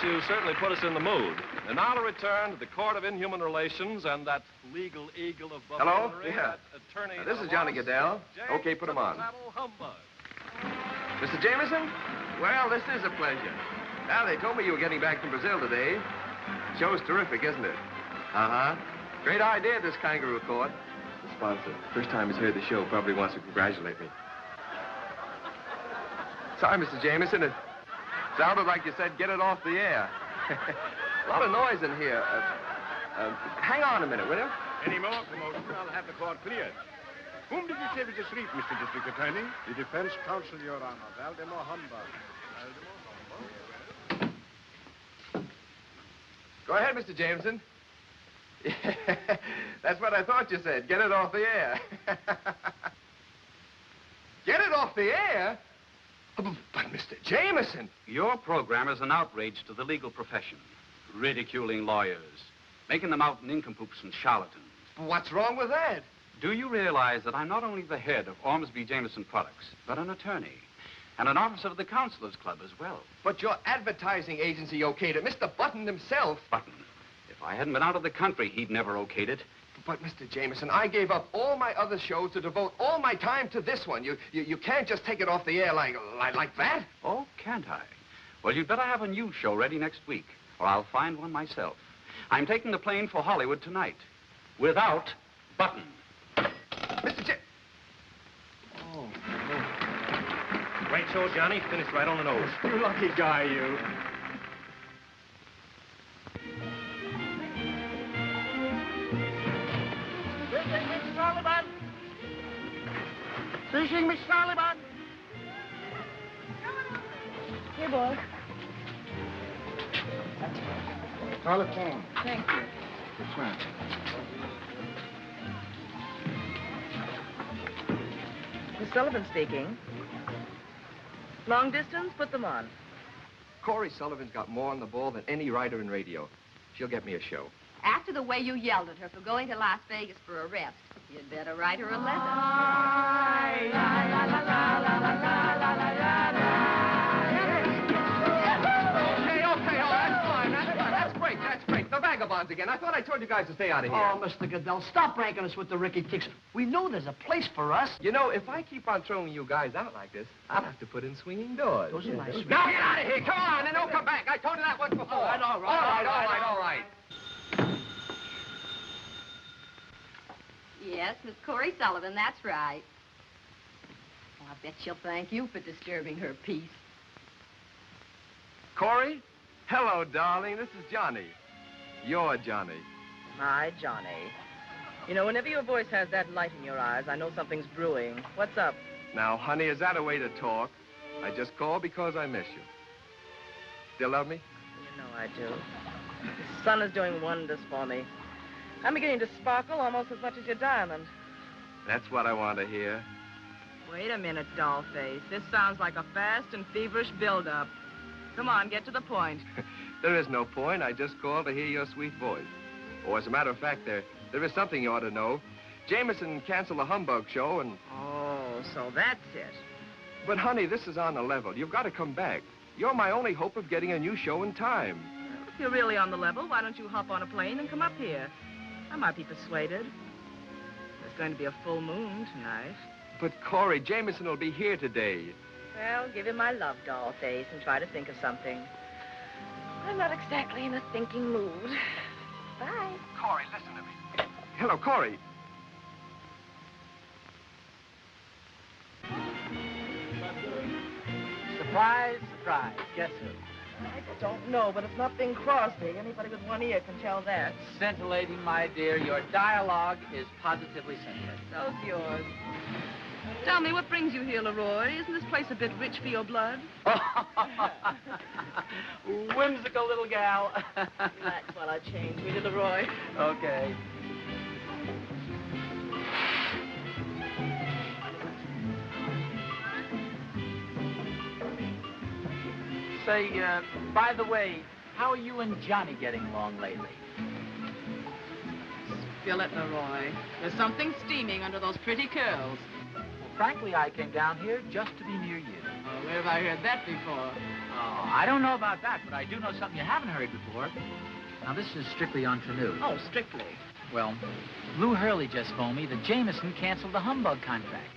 you certainly put us in the mood. And now to return to the Court of Inhuman Relations and that legal eagle of Hello? buffoonery, Yeah. that attorney... This is Johnny Goodell. Okay, put him on. Mr. Jameson? Well, this is a pleasure. Now, they told me you were getting back from Brazil today. Show's terrific, isn't it? Uh-huh. Great idea, this kangaroo court. The sponsor, first time he's heard the show, probably wants to congratulate me. Sorry, Mr. Jameson. It sounded like you said get it off the air. A lot of noise in here. Hang on a minute, will you? Any more commotion, I'll have the court cleared. Whom did you say was asleep, Mr. District Attorney? The defense counsel, Your Honor. Valdemar Humbug. Go ahead, Mr. Jameson. That's what I thought you said. Get it off the air. Get it off the air? But, Mr. Jameson... Your program is an outrage to the legal profession, ridiculing lawyers, making them out nincompoops and charlatans. What's wrong with that? Do you realize that I'm not only the head of Ormsby Jameson Products, but an attorney, and an officer of the Counselors Club as well? But your advertising agency okayed it. Mr. Button himself... Button? If I hadn't been out of the country, he'd never okayed it. But, Mr. Jameson, I gave up all my other shows to devote all my time to this one. You can't just take it off the air like that. Oh, can't I? Well, you'd better have a new show ready next week, or I'll find one myself. I'm taking the plane for Hollywood tonight, without Button. Mr. J... Oh. Great show, Johnny. Finished right on the nose. You lucky guy, you. Fishing, Miss Sullivan? Here, boy. Telephone. Thank you. Yes, ma'am. Miss Sullivan speaking. Long distance, put them on. Corey Sullivan's got more on the ball than any writer in radio. She'll get me a show. After the way you yelled at her for going to Las Vegas for a rest, you'd better write her a letter. Okay, oh, that's fine. That's great. The vagabonds again. I thought I told you guys to stay out of here. Oh, Mr. Goodell, stop ranking us with the Ricky Ticks. We know there's a place for us. You know, if I keep on throwing you guys out like this, I'll have to put in swinging doors. Those are nice. Now get out of here. Come on, and don't come back. I told you that once before. All right. Yes, Miss Corey Sullivan, that's right. Oh, I bet she'll thank you for disturbing her peace. Corey? Hello, darling. This is Johnny. You're Johnny. Hi, Johnny. You know, whenever your voice has that light in your eyes, I know something's brewing. What's up? Now, honey, is that a way to talk? I just called because I miss you. Still love me? You know I do. The sun is doing wonders for me. I'm beginning to sparkle almost as much as your diamond. That's what I want to hear. Wait a minute, dollface. This sounds like a fast and feverish build-up. Come on, get to the point. There is no point. I just called to hear your sweet voice. Oh, as a matter of fact, there is something you ought to know. Jameson canceled the Humbug show and... Oh, so that's it. But, honey, this is on the level. You've got to come back. You're my only hope of getting a new show in time. Well, if you're really on the level, why don't you hop on a plane and come up here? I might be persuaded. There's going to be a full moon tonight. But, Corey, Jameson will be here today. Well, give him my love, dollface, and try to think of something. I'm not exactly in a thinking mood. Bye. Corey, listen to me. Hello, Corey. Surprise, surprise. Guess who? I don't know, but it's not Bing Crosby. Anybody with one ear can tell that. Scintillating, my dear. Your dialogue is positively scintillating. So's yours. Tell me, what brings you here, Leroy? Isn't this place a bit rich for your blood? Whimsical little gal. Relax while I change. Will you, Leroy? Okay. Say, by the way, how are you and Johnny getting along lately? Spill it, Leroy. There's something steaming under those pretty curls. Well, frankly, I came down here just to be near you. Oh, where have I heard that before? Oh, I don't know about that, but I do know something you haven't heard before. Now, this is strictly entre nous. Oh, strictly. Well, Lou Hurley just phoned me that Jameson canceled the Humbug contract.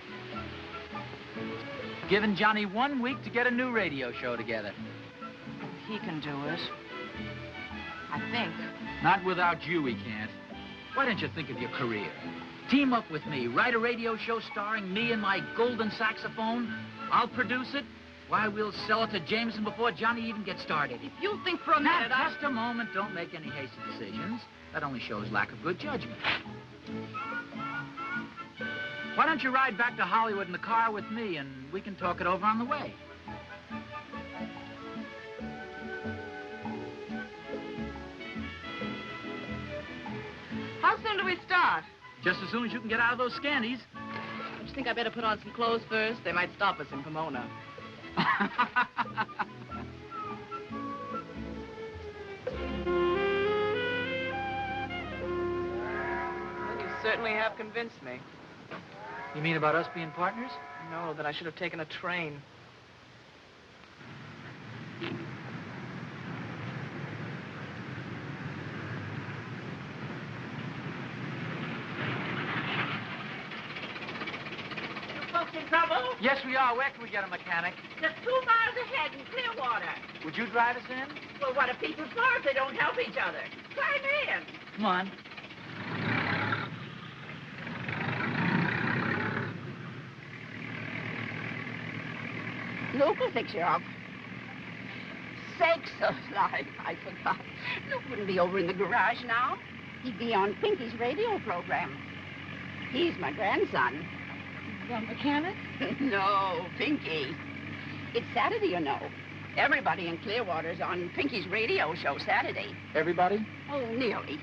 Giving Johnny 1 week to get a new radio show together. He can do it. I think. Not without you, he can't. Why don't you think of your career? Team up with me, write a radio show starring me and my golden saxophone. I'll produce it. Why, we'll sell it to Jameson before Johnny even gets started. If you think for a minute, Now, just a moment. Don't make any hasty decisions. That only shows lack of good judgment. Why don't you ride back to Hollywood in the car with me, and we can talk it over on the way? How soon do we start? Just as soon as you can get out of those scanties. Don't you think I better put on some clothes first? They might stop us in Pomona. Well, you certainly have convinced me. You mean about us being partners? No, that I should have taken a train. In trouble? Yes, we are. Where can we get a mechanic? Just 2 miles ahead in Clearwater. Would you drive us in? Well, what are people for if they don't help each other? Climb in. Come on. Luke will fix you up. Sakes alive, I forgot. Luke wouldn't be over in the garage now. He'd be on Pinky's radio program. He's my grandson. The mechanic? No, Pinky. It's Saturday, you know. Everybody in Clearwater's on Pinky's radio show Saturday. Everybody? Oh, nearly.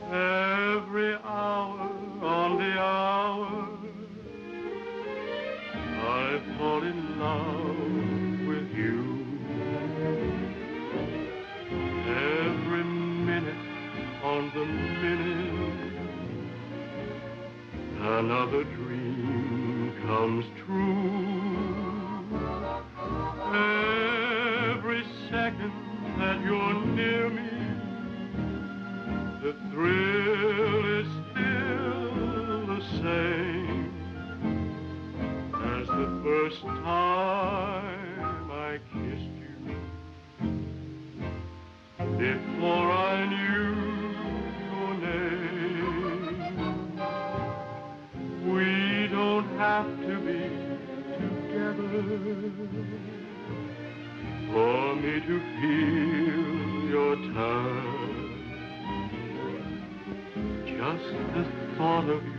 Every hour on the hour, I fall in love with you. Every minute on the minute, another dream comes true. Every second that you're near me, the thrill is still the same as the first time I kissed you. Before I knew your name, we don't have to be together for me to feel your touch. Just the thought of you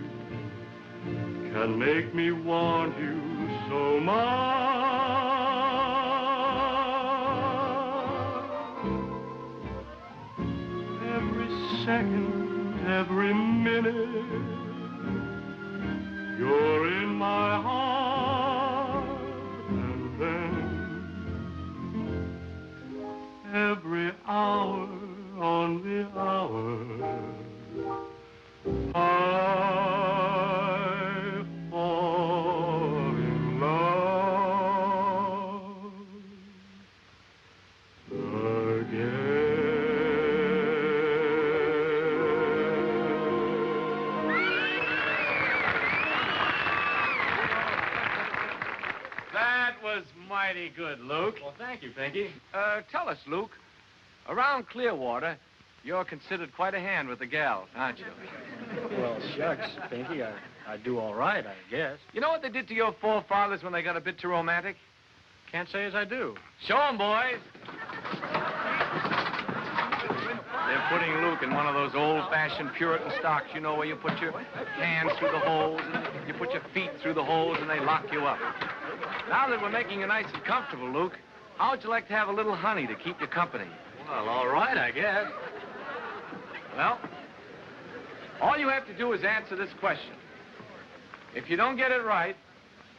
can make me want you so much. Every second, every minute, you're in my heart. And then every hour on the hour, I fall in love again. That was mighty good, Luke. Well, thank you, Pinky. Tell us, Luke, around Clearwater, you're considered quite a hand with the gals, aren't you? Well, shucks, Pinky, I do all right, I guess. You know what they did to your forefathers when they got a bit too romantic? Can't say as I do. Show 'em, boys. They're putting Luke in one of those old-fashioned Puritan stocks, you know, where you put your hands through the holes and you put your feet through the holes and they lock you up. Now that we're making you nice and comfortable, Luke, how would you like to have a little honey to keep you company? Well, all right, I guess. Well, all you have to do is answer this question. If you don't get it right,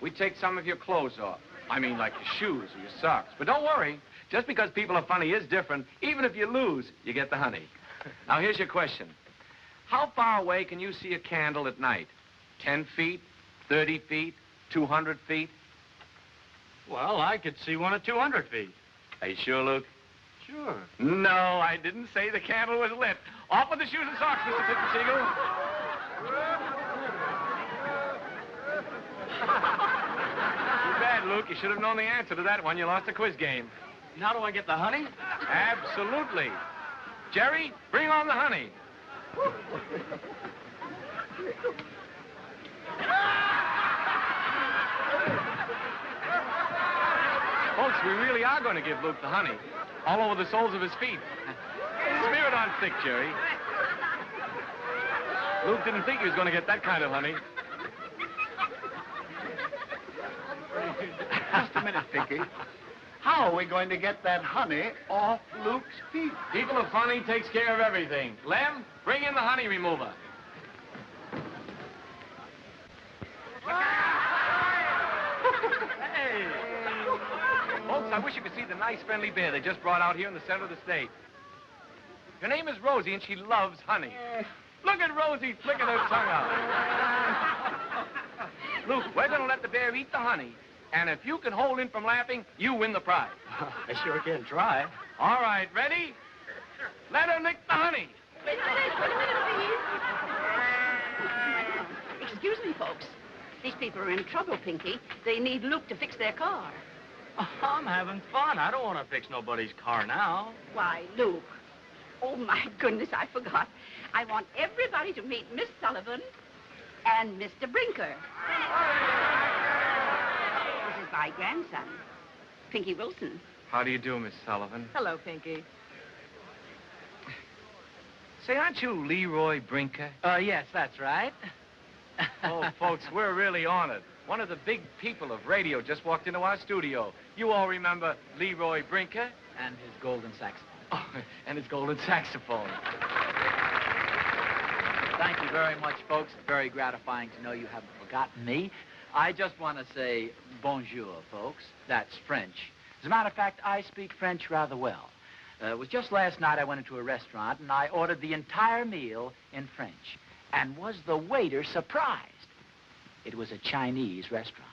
we take some of your clothes off. I mean, like your shoes or your socks. But don't worry, Just because people are funny is different. Even if you lose, you get the honey. Now, here's your question. How far away can you see a candle at night? 10 feet, 30 feet, 200 feet? Well, I could see one at 200 feet. Are you sure, Luke? Sure. No, I didn't say the candle was lit. Off with the shoes and socks, Mr. Pippensiegel. Too bad, Luke. You should have known the answer to that one. You lost the quiz game. Now do I get the honey? Absolutely. Jerry, bring on the honey. Folks, we really are going to give Luke the honey. All over the soles of his feet. Smear it on thick, Jerry. Luke didn't think he was going to get that kind of honey. Just a minute, Pinky. How are we going to get that honey off Luke's feet? People of funny takes care of everything. Lem, bring in the honey remover. Hey! Folks, I wish you could see the nice, friendly bear they just brought out here in the center of the stage. Her name is Rosie, and she loves honey. Look at Rosie flicking her tongue out. Luke, we're going to let the bear eat the honey, and if you can hold him from laughing, you win the prize. I sure can try. All right, ready? Let her lick the honey. Wait a minute, please. Excuse me, folks. These people are in trouble, Pinky. They need Luke to fix their car. Oh, I'm having fun. I don't want to fix nobody's car now. Why, Luke. Oh, my goodness, I forgot. I want everybody to meet Miss Sullivan and Mr. Brinker. This is my grandson, Pinky Wilson. How do you do, Miss Sullivan? Hello, Pinky. Say, aren't you Leroy Brinker? Yes, that's right. Oh, folks, we're really honored. One of the big people of radio just walked into our studio. You all remember Leroy Brinker? And his golden saxophone. Oh, and his golden saxophone. Thank you very much, folks. It's very gratifying to know you haven't forgotten me. I just want to say bonjour, folks. That's French. As a matter of fact, I speak French rather well. It was just last night I went into a restaurant, and I ordered the entire meal in French. And was the waiter surprised? It was a Chinese restaurant.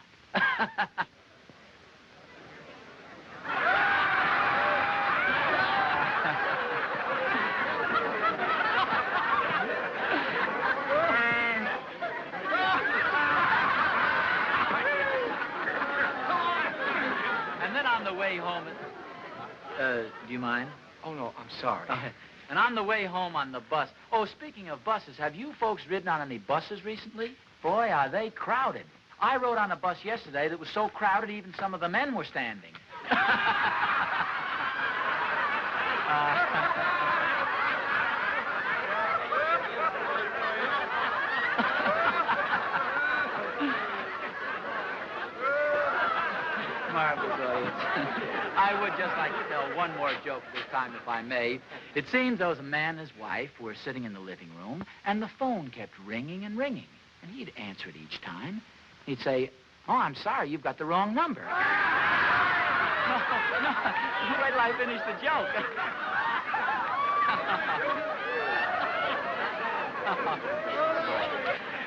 And then on the way home... do you mind? Oh, no, I'm sorry. And on the way home on the bus... Oh, speaking of buses, have you folks ridden on any buses recently? Boy, are they crowded. I rode on a bus yesterday that was so crowded even some of the men were standing. Marvelous audience. I would just like to tell one more joke this time, if I may. It seems there was a man and his wife were sitting in the living room, and the phone kept ringing and ringing. And he'd answer it each time. He'd say, "Oh, I'm sorry, you've got the wrong number." No, wait till I finish the joke.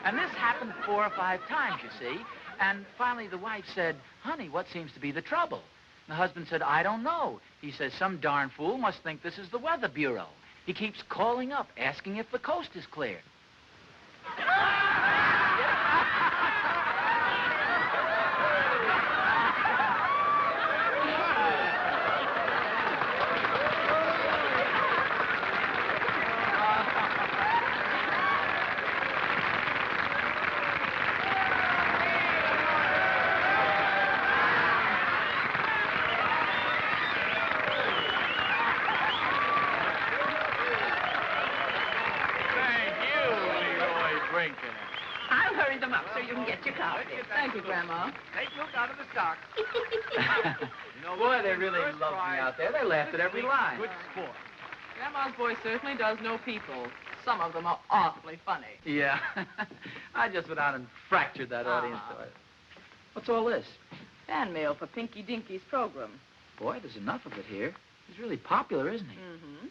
And this happened 4 or 5 times, you see. And finally the wife said, "Honey, what seems to be the trouble?" And the husband said, "I don't know." He says, "Some darn fool must think this is the Weather Bureau. He keeps calling up, asking if the coast is clear." I'll hurry them up so you can get your coffee. Thank you, Grandma. Take Luke out of the stock. Boy, they really love me out there. They laughed at every line. Good sport. Grandma's voice certainly does know people. Some of them are awfully funny. Yeah. I just went out and fractured that audience. What's all this? Fan mail for Pinky Dinky's program. Boy, there's enough of it here. He's really popular, isn't he? Mm-hmm.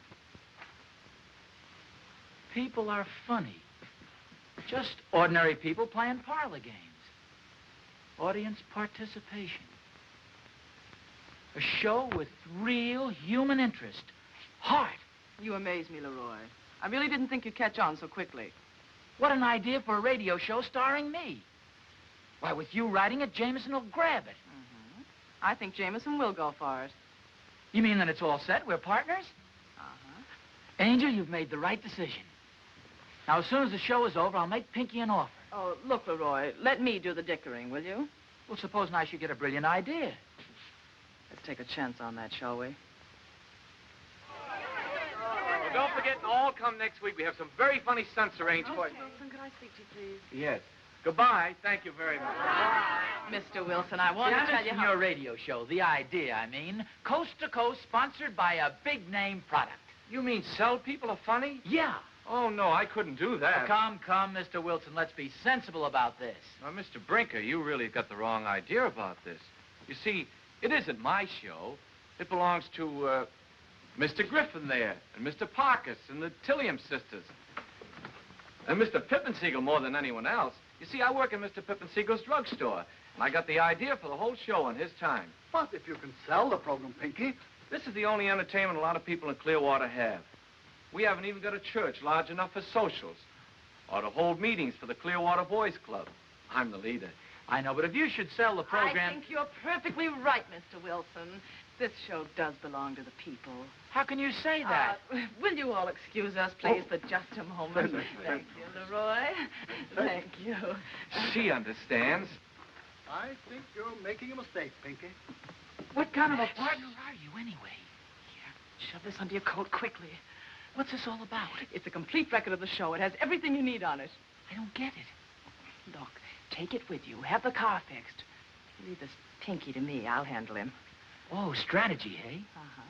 People are funny. Just ordinary people playing parlor games. Audience participation. A show with real human interest. Heart. You amaze me, Leroy. I really didn't think you'd catch on so quickly. What an idea for a radio show starring me. Why, with you writing it, Jameson will grab it. Mm-hmm. I think Jameson will go for it. You mean that it's all set? We're partners? Uh-huh. Angel, you've made the right decision. Now, as soon as the show is over, I'll make Pinky an offer. Oh, look, Leroy, let me do the dickering, will you? Well, supposing I should get a brilliant idea. Let's take a chance on that, shall we? Well, don't forget, and all come next week. We have some very funny stunts arranged for you. Mr. Wilson, could I speak to you, please? Yes. Goodbye. Thank you very much. Mr. Wilson, I want to tell you how... your radio show, the idea, I mean, coast to coast, sponsored by a big-name product. You mean sell people are funny? Yeah. Oh, no, I couldn't do that. Come, Mr. Wilson, let's be sensible about this. Now, Mr. Brinker, you really got the wrong idea about this. You see, it isn't my show. It belongs to, Mr. Griffin there, and Mr. Parkus, and the Tilliam sisters. And Mr. Pippensiegel more than anyone else. You see, I work in Mr. Pippensiegel's drugstore, and I got the idea for the whole show on his time. But if you can sell the program, Pinky. This is the only entertainment a lot of people in Clearwater have. We haven't even got a church large enough for socials or to hold meetings for the Clearwater Boys Club. I'm the leader. I know, but if you should sell the program... I think you're perfectly right, Mr. Wilson. This show does belong to the people. How can you say that? Will you all excuse us, please, for just a moment? Thank you, Leroy. Thank you. She understands. I think you're making a mistake, Pinky. What kind of a partner are you, anyway? Here, shove this under your coat quickly. What's this all about? It's a complete record of the show. It has everything you need on it. I don't get it. Look, take it with you. Have the car fixed. Leave this Pinky to me. I'll handle him. Oh, strategy, hey? Uh-huh.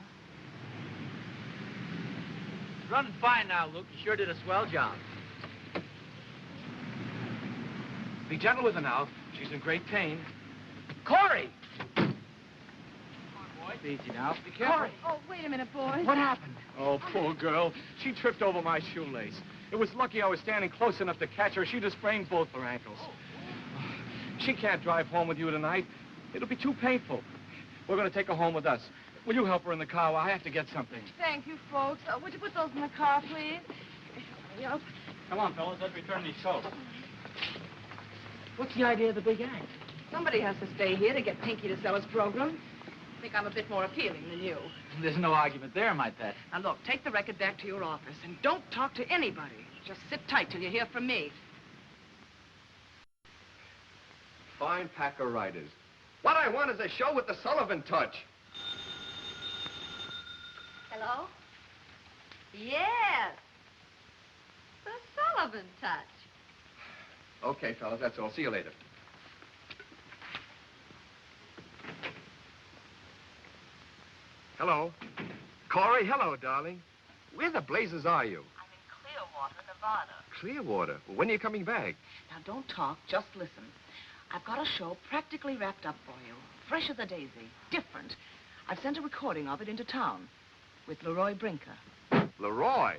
Running fine now, Luke. You sure did a swell job. Be gentle with her now. She's in great pain. Corey! Easy now. Be careful. Corey! Oh, wait a minute, boys. What happened? Oh, poor girl. She tripped over my shoelace. It was lucky I was standing close enough to catch her. She'd have sprained both her ankles. She can't drive home with you tonight. It'll be too painful. We're going to take her home with us. Will you help her in the car? I have to get something. Thank you, folks. Would you put those in the car, please? Yep. Come on, fellas. Let's return these coats. What's the idea of the big act? Somebody has to stay here to get Pinky to sell his program. I think I'm a bit more appealing than you. There's no argument there, my pet. Now, look, take the record back to your office and don't talk to anybody. Just sit tight till you hear from me. Fine pack of writers. What I want is a show with the Sullivan touch. Hello? Yes. The Sullivan touch. Okay, fellas, that's all. See you later. Hello. Corey, hello, darling. Where the blazes are you? I'm in Clearwater, Nevada. Clearwater? Well, when are you coming back? Now, don't talk, just listen. I've got a show practically wrapped up for you. Fresh as a daisy. Different. I've sent a recording of it into town with Leroy Brinker. Leroy?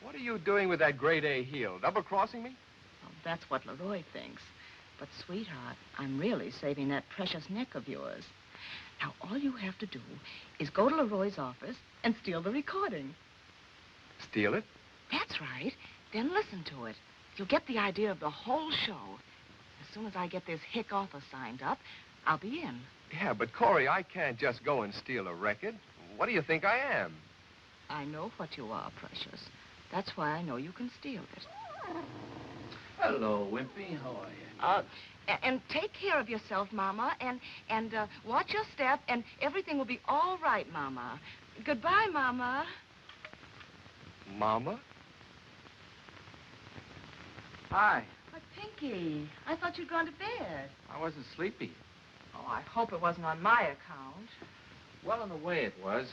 What are you doing with that grade A heel? Double-crossing me? Well, that's what Leroy thinks. But, sweetheart, I'm really saving that precious neck of yours. Now, all you have to do is go to Leroy's office and steal the recording. Steal it? That's right. Then listen to it. You'll get the idea of the whole show. As soon as I get this hick office signed up, I'll be in. Yeah, but Corey, I can't just go and steal a record. What do you think I am? I know what you are, precious. That's why I know you can steal it. Hello, Wimpy. How are you? And take care of yourself, Mama, and watch your step, and everything will be all right, Mama. Goodbye, Mama. Mama? Hi. But, Pinky, I thought you'd gone to bed. I wasn't sleepy. Oh, I hope it wasn't on my account. Well, in a way it was.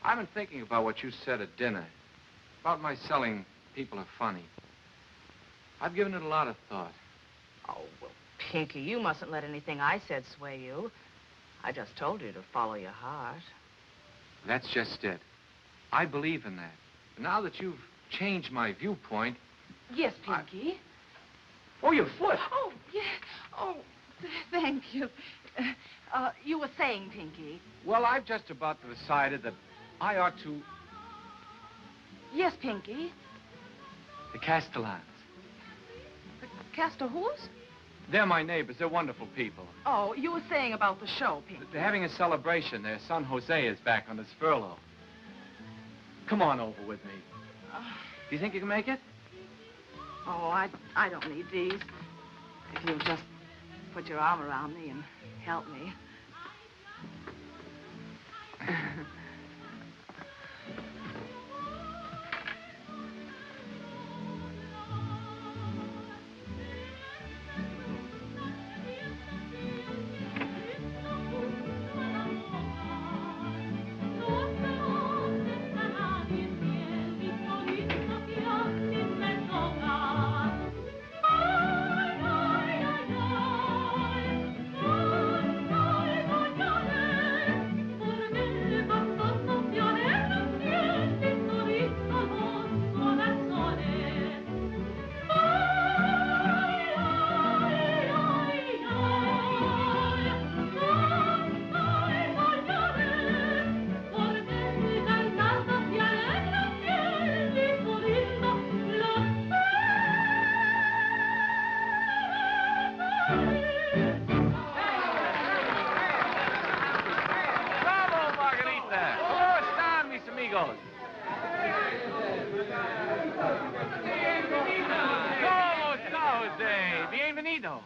I've been thinking about what you said at dinner. About my selling people are funny. I've given it a lot of thought. Oh, well, Pinky, you mustn't let anything I said sway you. I just told you to follow your heart. That's just it. I believe in that. Now that you've changed my viewpoint... Yes, Pinky. Oh, your foot. Oh, yeah. Oh, thank you. You were saying, Pinky. Well, I've just about decided that I ought to... Yes, Pinky. The Castellans. The Castor-whos? They're my neighbors. They're wonderful people. Oh, you were saying about the show, Pinky. They're having a celebration. Their son, Jose, is back on his furlough. Come on over with me. Do you think you can make it? Oh, I don't need these. If you'll just put your arm around me and help me.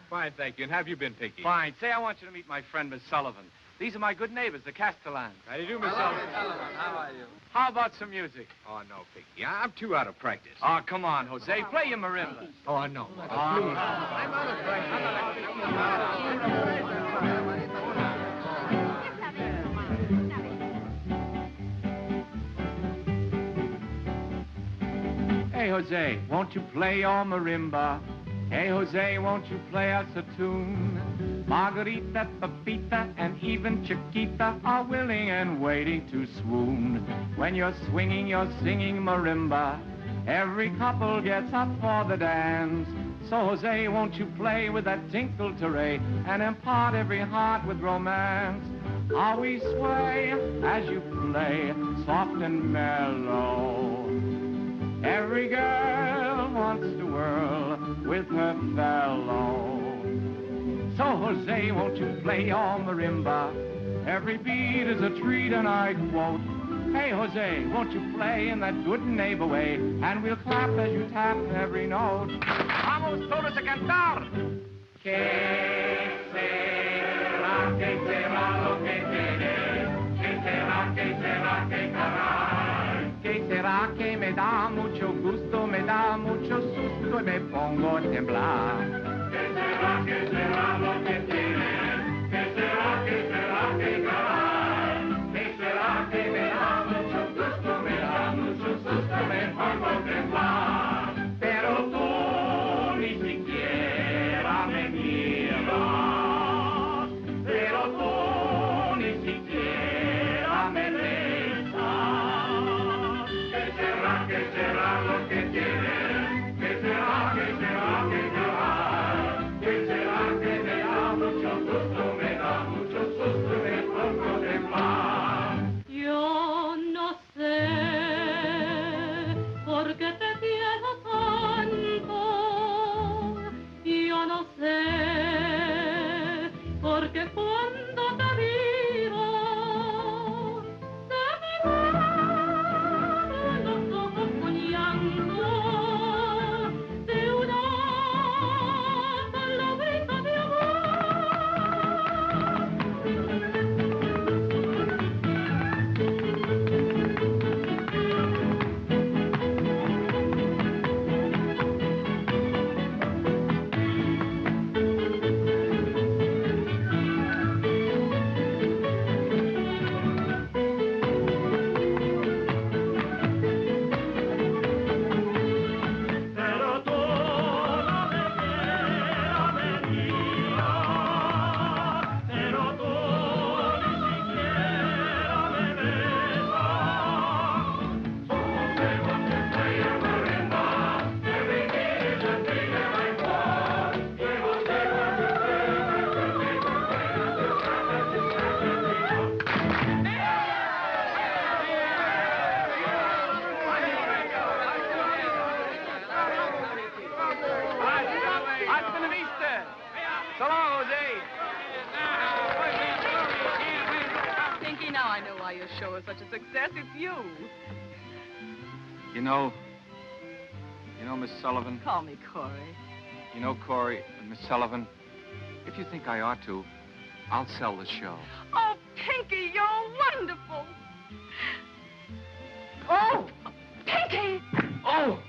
Fine, thank you. And how have you been, Pinky? Fine. Say, I want you to meet my friend, Miss Sullivan. These are my good neighbors, the Castellans. How do you do, Miss Sullivan? How are you? How about some music? Oh, no, Pinky. I'm too out of practice. Oh, come on, Jose. Play your marimba. Oh, no. Oh, I'm out of Hey, Jose, won't you play your marimba? Hey, Jose, won't you play us a tune? Margarita, Pepita, and even Chiquita are willing and waiting to swoon. When you're swinging your singing marimba, every couple gets up for the dance. So, Jose, won't you play with that tinkle-teray and impart every heart with romance? How we sway as you play, soft and mellow. Every girl wants to whirl with her fellow. So, Jose, won't you play your marimba? Every beat is a treat, and I quote. Hey, Jose, won't you play in that good neighbor way? And we'll clap as you tap every note. Vamos todos a cantar. Que será lo que tiene? Que será, que caray? Que será que me da mucho gusto, me da mucho susto y me pongo a temblar? Que será lo que tiene? Que será, que caray? Que será que me da mucho gusto, me da mucho susto, me pongo a temblar? Pero tú ni siquiera me miras, pero tú ni siquiera me besas. Que será lo que tiene? Que será, que caray? Que será que me da mucho Captain of Eastern. So long, Ozzie. Pinky, now I know why your show is such a success. It's you. You know, Miss Sullivan. Call me Corey. You know, Corey and Miss Sullivan, if you think I ought to, I'll sell the show. Oh, Pinky, you're wonderful. Oh! Pinky! Oh!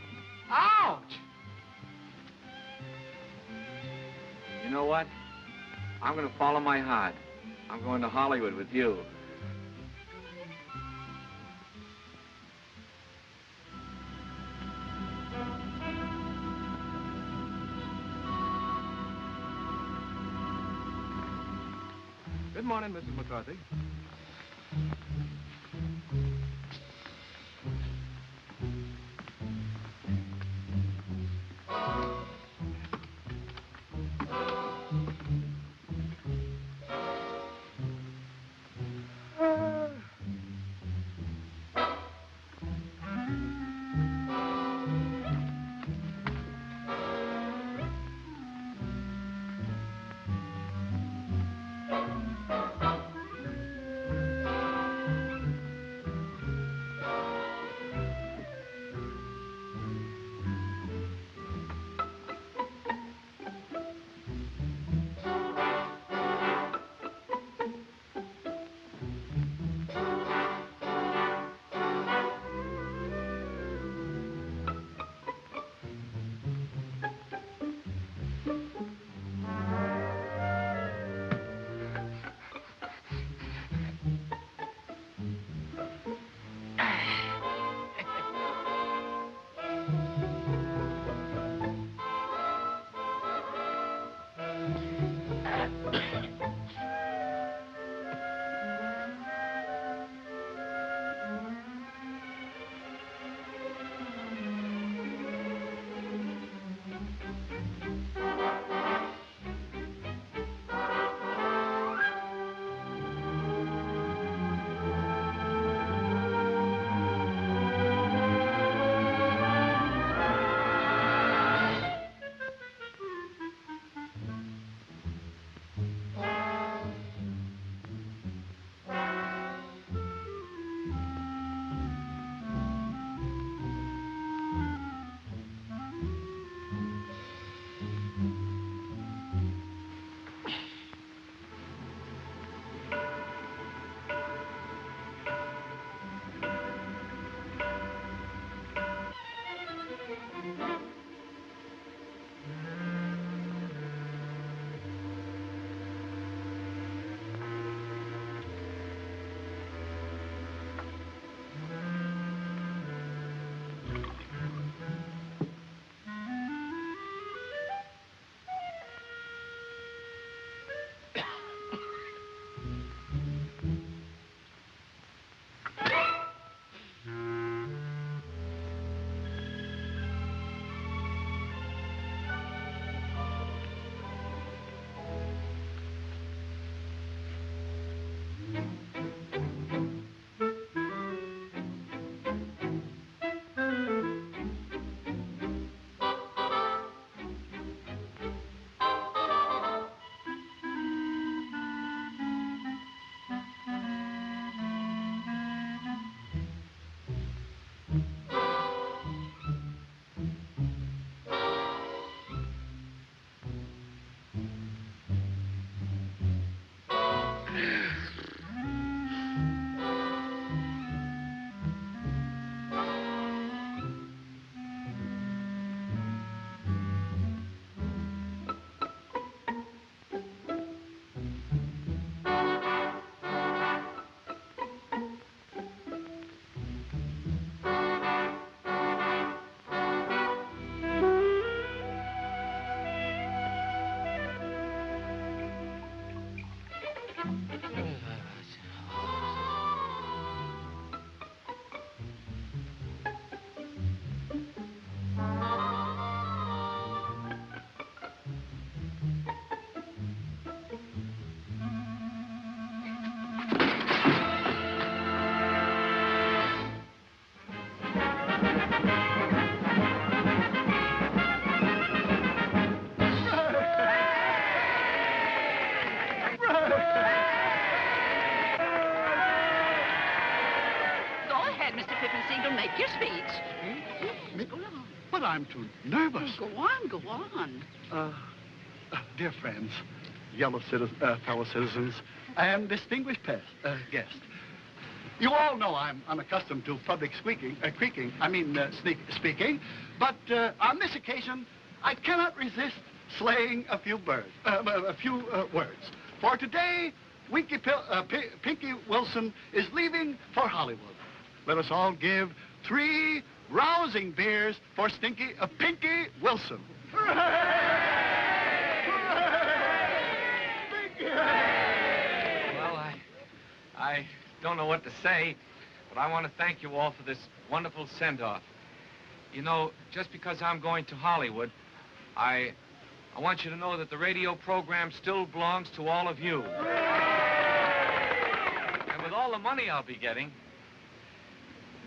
Ouch! You know what? I'm going to follow my heart. I'm going to Hollywood with you. Good morning, Mrs. McCarthy. I'm too nervous. Oh, go on. Dear friends, fellow citizens, and distinguished guests, you all know I'm unaccustomed to public speaking, but on this occasion, I cannot resist slaying a few words. For today, Pinky Wilson is leaving for Hollywood. Let us all give 3 rousing beers for Pinky Wilson. Well, I don't know what to say, but I want to thank you all for this wonderful send-off. You know, just because I'm going to Hollywood, I want you to know that the radio program still belongs to all of you. And with all the money I'll be getting,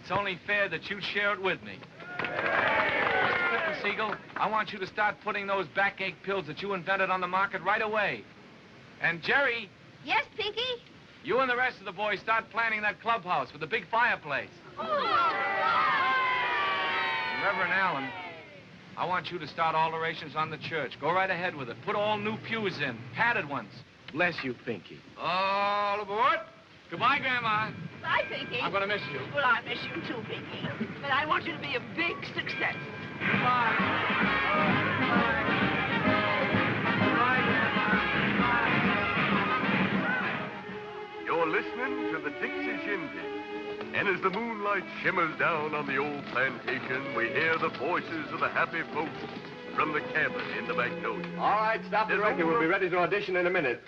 it's only fair that you share it with me. Mr. Siegel, I want you to start putting those backache pills that you invented on the market right away. And Jerry... Yes, Pinky? You and the rest of the boys start planning that clubhouse with the big fireplace. And Reverend Allen, I want you to start alterations on the church. Go right ahead with it. Put all new pews in, padded ones. Bless you, Pinky. All aboard. Goodbye, Grandma. Bye, Pinky. I'm going to miss you. Well, I miss you too, Pinky. But I want you to be a big success. You're listening to the Dixie Shindig. And as the moonlight shimmers down on the old plantation, we hear the voices of the happy folks from the cabin in the Magnolia. All right, stop the record. We'll be ready to audition in a minute.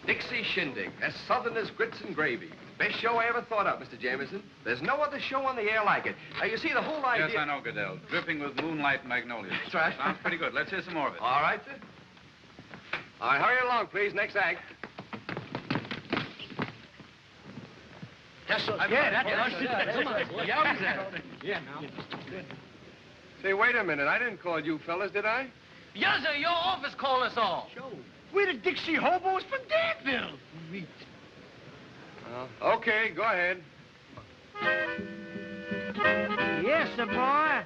Dixie Shindig, as southern as grits and gravy. Best show I ever thought of, Mr. Jameson. There's no other show on the air like it. Now, you see, the whole idea... Yes, I know, Goodell. Dripping with moonlight and magnolias. That's right. Sounds pretty good. Let's hear some more of it. All right, sir. All right, hurry along, please. Next act. That's so good. Yeah, now. Say, wait a minute. I didn't call you fellas, did I? Yes, sir. Your office called us all. We're the Dixie hobos from Danville. Okay, go ahead. Yes, sir, boy.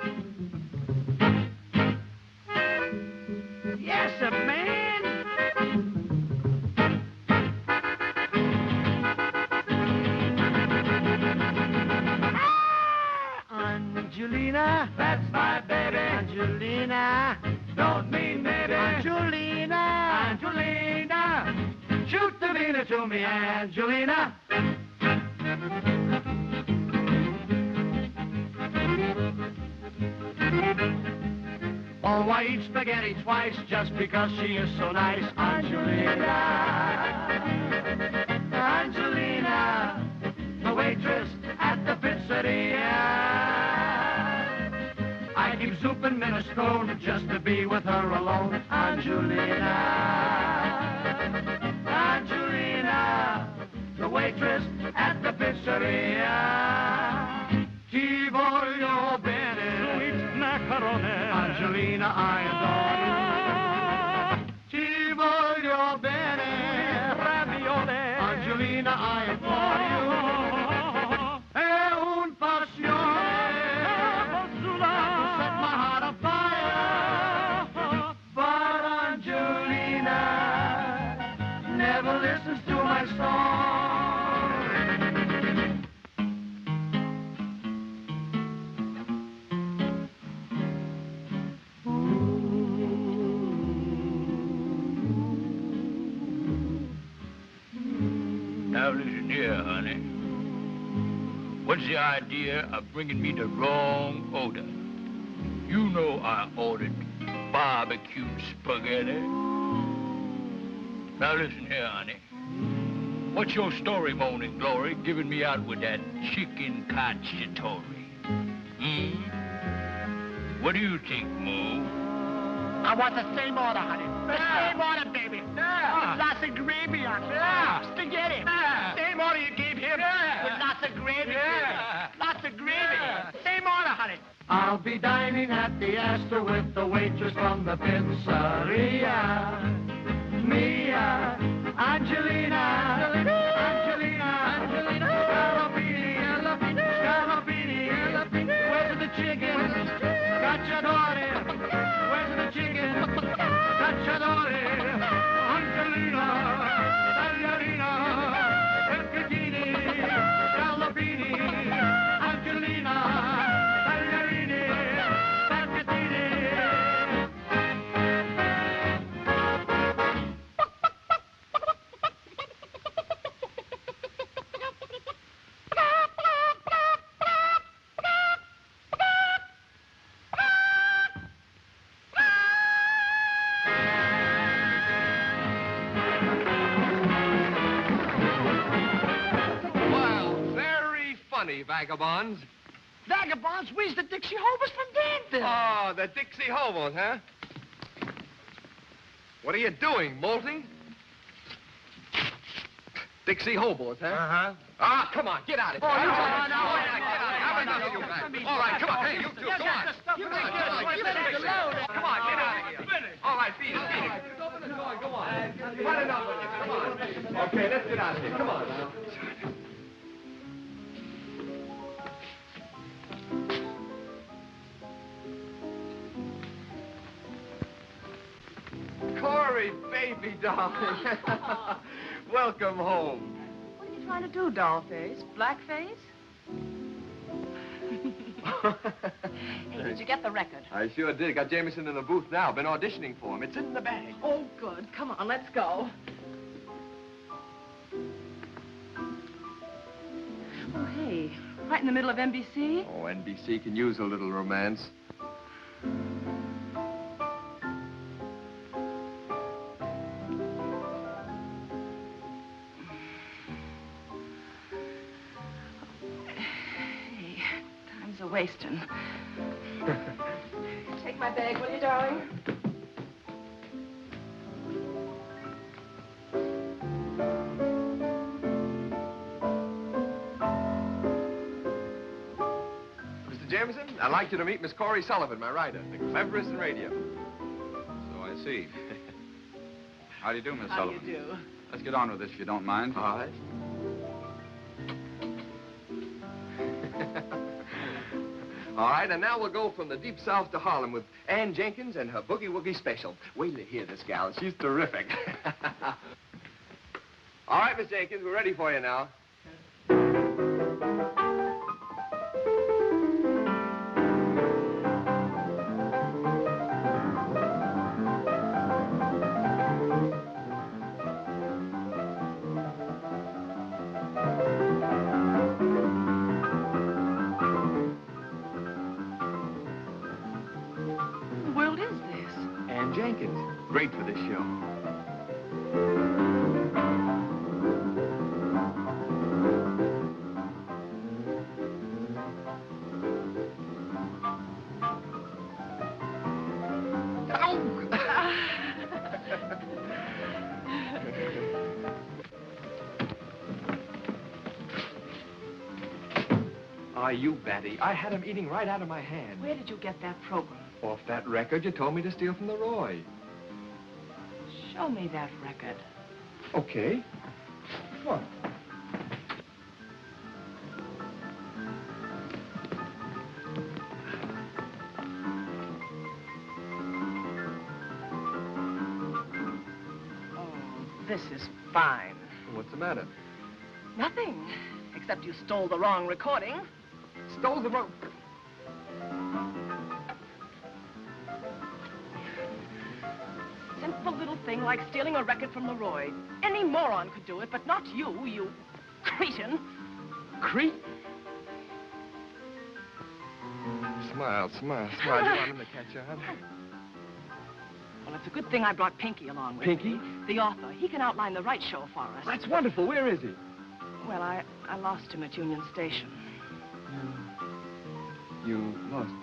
Yes, sir, man. Angelina, that's my baby. Angelina, don't mean maybe. Angelina, Angelina, shoot the Vina to me, Angelina. Oh, I eat spaghetti twice just because she is so nice. Angelina, Angelina, the waitress at the pizzeria. I keep souping minestrone just to be with her alone. Angelina, Angelina, the waitress at the pizzeria. Ti voglio bene, sweet macaroni. Angelina, I adore you. Ti voglio bene, ravioli. Angelina, I adore you. È un passione. Set my heart on fire. But Angelina never listens to my song. Now listen here, honey. What's the idea of bringing me the wrong order? You know I ordered barbecue spaghetti. Now listen here, honey. What's your story, Morning Glory, giving me out with that chicken cacciatore? What do you think, Mo? I want the same order, honey. The same order, baby. With lots of gravy on it. Spaghetti. Same order you gave him. With lots of gravy. Lots of gravy. Same order, honey. I'll be dining at the Astor with the waitress from the pizzeria. Mia, Angelina, Angelina, Angelina, Scalabini, Scalabini, Cacciatore, where's the chicken? Cacciatore, Angelina, Tagliarina, Peccatini, Gallopini, Angelina, Tagliarini, Peccatini. Well, very funny, vagabonds. Vagabonds, we's the Dixie Hobos from Danville. Oh, the Dixie Hobos, huh? What are you doing, molting? Dixie Hobos, huh? Uh-huh. Ah, come on, get out of here. Oh, no, Get out no, of here. Have enough of you guys. All right, come on. Hey, you two, come on. Come on, get out of here. All right, beat it, beat it. Just open the door, go on. You've had enough of it. Come on. Okay, let's get out of here. Come on now. Corey, baby darling. Welcome home. What are you trying to do, dollface? Blackface? Hey, did you get the record? I sure did. Got Jameson in the booth now. Been auditioning for him. It's in the bag. Oh, good. Come on, let's go. Oh, hey, right in the middle of NBC? Oh, NBC can use a little romance. Hey, time's a-wasting. Take my bag, will you, darling? Mr. Jameson, I'd like you to meet Miss Corey Sullivan, my writer, the cleverest in radio. So I see. How do you do, Miss How do Sullivan? you do? Let's get on with this, if you don't mind. All right. All right, and now we'll go from the deep south to Harlem with Ann Jenkins and her Boogie Woogie special. Wait till you hear this gal. She's terrific. All right, Miss Jenkins, we're ready for you now. Who the world is this? Ann Jenkins. Great for this show. Ah, you batty. I had him eating right out of my hand. Where did you get that program? Off that record you told me to steal from the Roy. Show me that record. Okay. Come on. Oh, this is fine. What's the matter? Nothing, except you stole the wrong recording. Stole the wrong... Simple little thing like stealing a record from Leroy. Any moron could do it, but not you, you cretin. Creep? Smile, smile, smile. You want him to catch on? Well, it's a good thing I brought Pinky along with Pinky? me. The author. He can outline the right show for us. That's wonderful. Where is he? Well, I lost him at Union Station. You lost.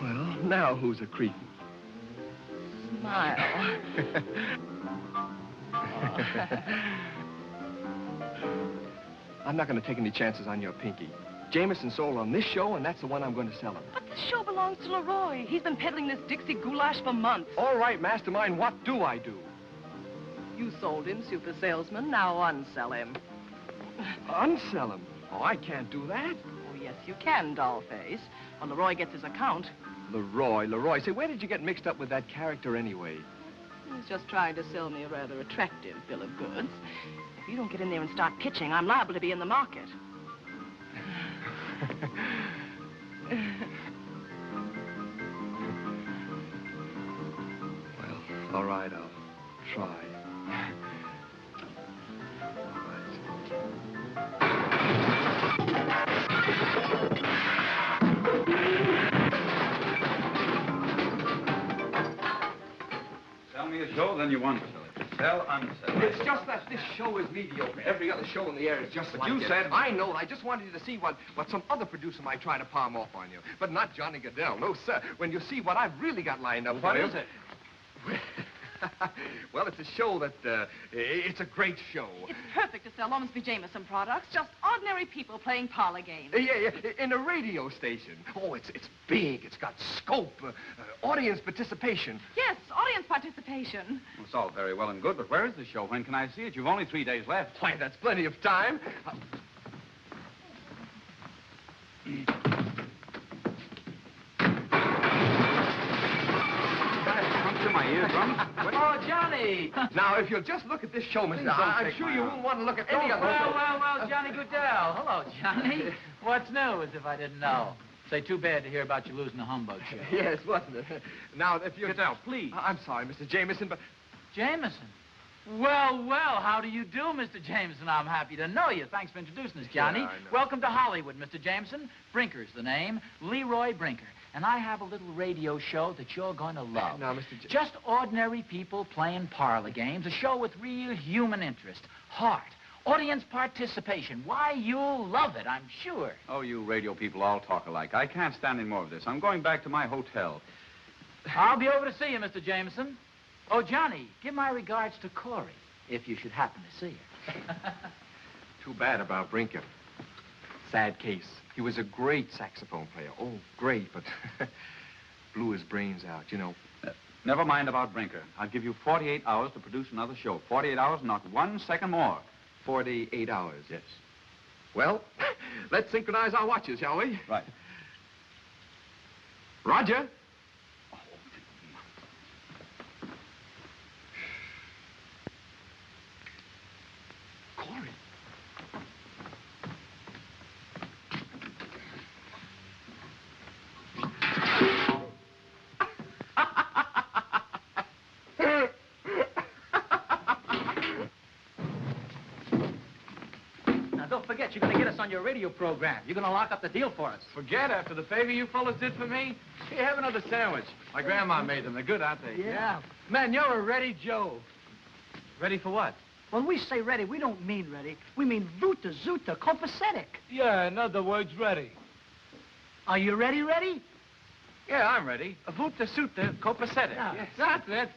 Well, now who's a creep? Smile. I'm not going to take any chances on your Pinky. Jameson sold on this show, and that's the one I'm going to sell him. But this show belongs to Leroy. He's been peddling this Dixie goulash for months. All right, Mastermind, what do I do? You sold him, super salesman. Now unsell him. Unsell him? Oh, I can't do that. Oh, yes, Yes, you can, Dollface. When Leroy gets his account. Leroy. Say, where did you get mixed up with that character anyway? He's just trying to sell me a rather attractive bill of goods. If you don't get in there and start pitching, I'm liable to be in the market. Well, all right, I'll try. Sell me a show, then you want to sell it. Sell, unsell. It's just that this show is mediocre. Every other show in the air is just like you it. said... I know. I just wanted you to see what some other producer might try to palm off on you. But not Johnny Goodell. No, sir. When you see what I've really got lined up for you... What is it? Well, it's a show that, it's a great show. It's perfect to sell Ormsby Jameson products. Just ordinary people playing parlor games. Yeah, in a radio station. Oh, it's big. It's got scope, audience participation. Yes, audience participation. Well, it's all very well and good, but where is the show? When can I see it? You've only 3 days left. Why, that's plenty of time. My eardrum. Oh, Johnny! Now, if you'll just look at this show, Mr. I'm sure you won't want to look at any other show. Well, Johnny Goodell. Hello, Johnny. What's new, as if I didn't know? Say, too bad to hear about you losing the humbug show. Yes, wasn't it? Now, if you... Goodell, please. I'm sorry, Mr. Jameson, but... Jameson? Well, how do you do, Mr. Jameson? I'm happy to know you. Thanks for introducing us, Johnny. Yeah, I know. Welcome to Hollywood, Mr. Jameson. Brinker's the name. Leroy Brinker. And I have a little radio show that you're going to love. Now, Mr. Just ordinary people playing parlor games. A show with real human interest, heart, audience participation. Why, you'll love it, I'm sure. Oh, you radio people all talk alike. I can't stand any more of this. I'm going back to my hotel. I'll be over to see you, Mr. Jameson. Oh, Johnny, give my regards to Corey, if you should happen to see her. Too bad about Brinker. Sad case. He was a great saxophone player. Oh, great, but blew his brains out, you know. Never mind about Brinker. I'll give you 48 hours to produce another show. 48 hours, not 1 second more. 48 hours? Yes. Well, let's synchronize our watches, shall we? Right. Roger. Corey. Don't forget, you're going to get us on your radio program. You're going to lock up the deal for us. Forget after the favor you fellas did for me? Here, have another sandwich. My grandma made them. They're good, aren't they? Yeah. Man, you're a ready Joe. Ready for what? When we say ready, we don't mean ready. We mean vuta, zuta, copacetic. Yeah, in other words, ready. Are you ready? Yeah, I'm ready. Vuta suta copacetic. Yeah. Yes, that's it.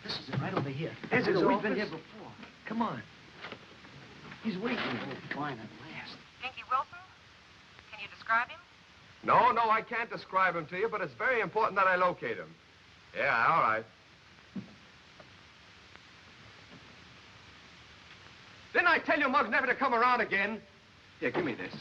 This is it, right over here. Here's his We've office. been here before. Come on. He's waiting. Oh, fine, at last. Pinky Wilson? Can you describe him? No, I can't describe him to you, but it's very important that I locate him. Yeah, all right. Didn't I tell you, Muggs, never to come around again? Here, give me this.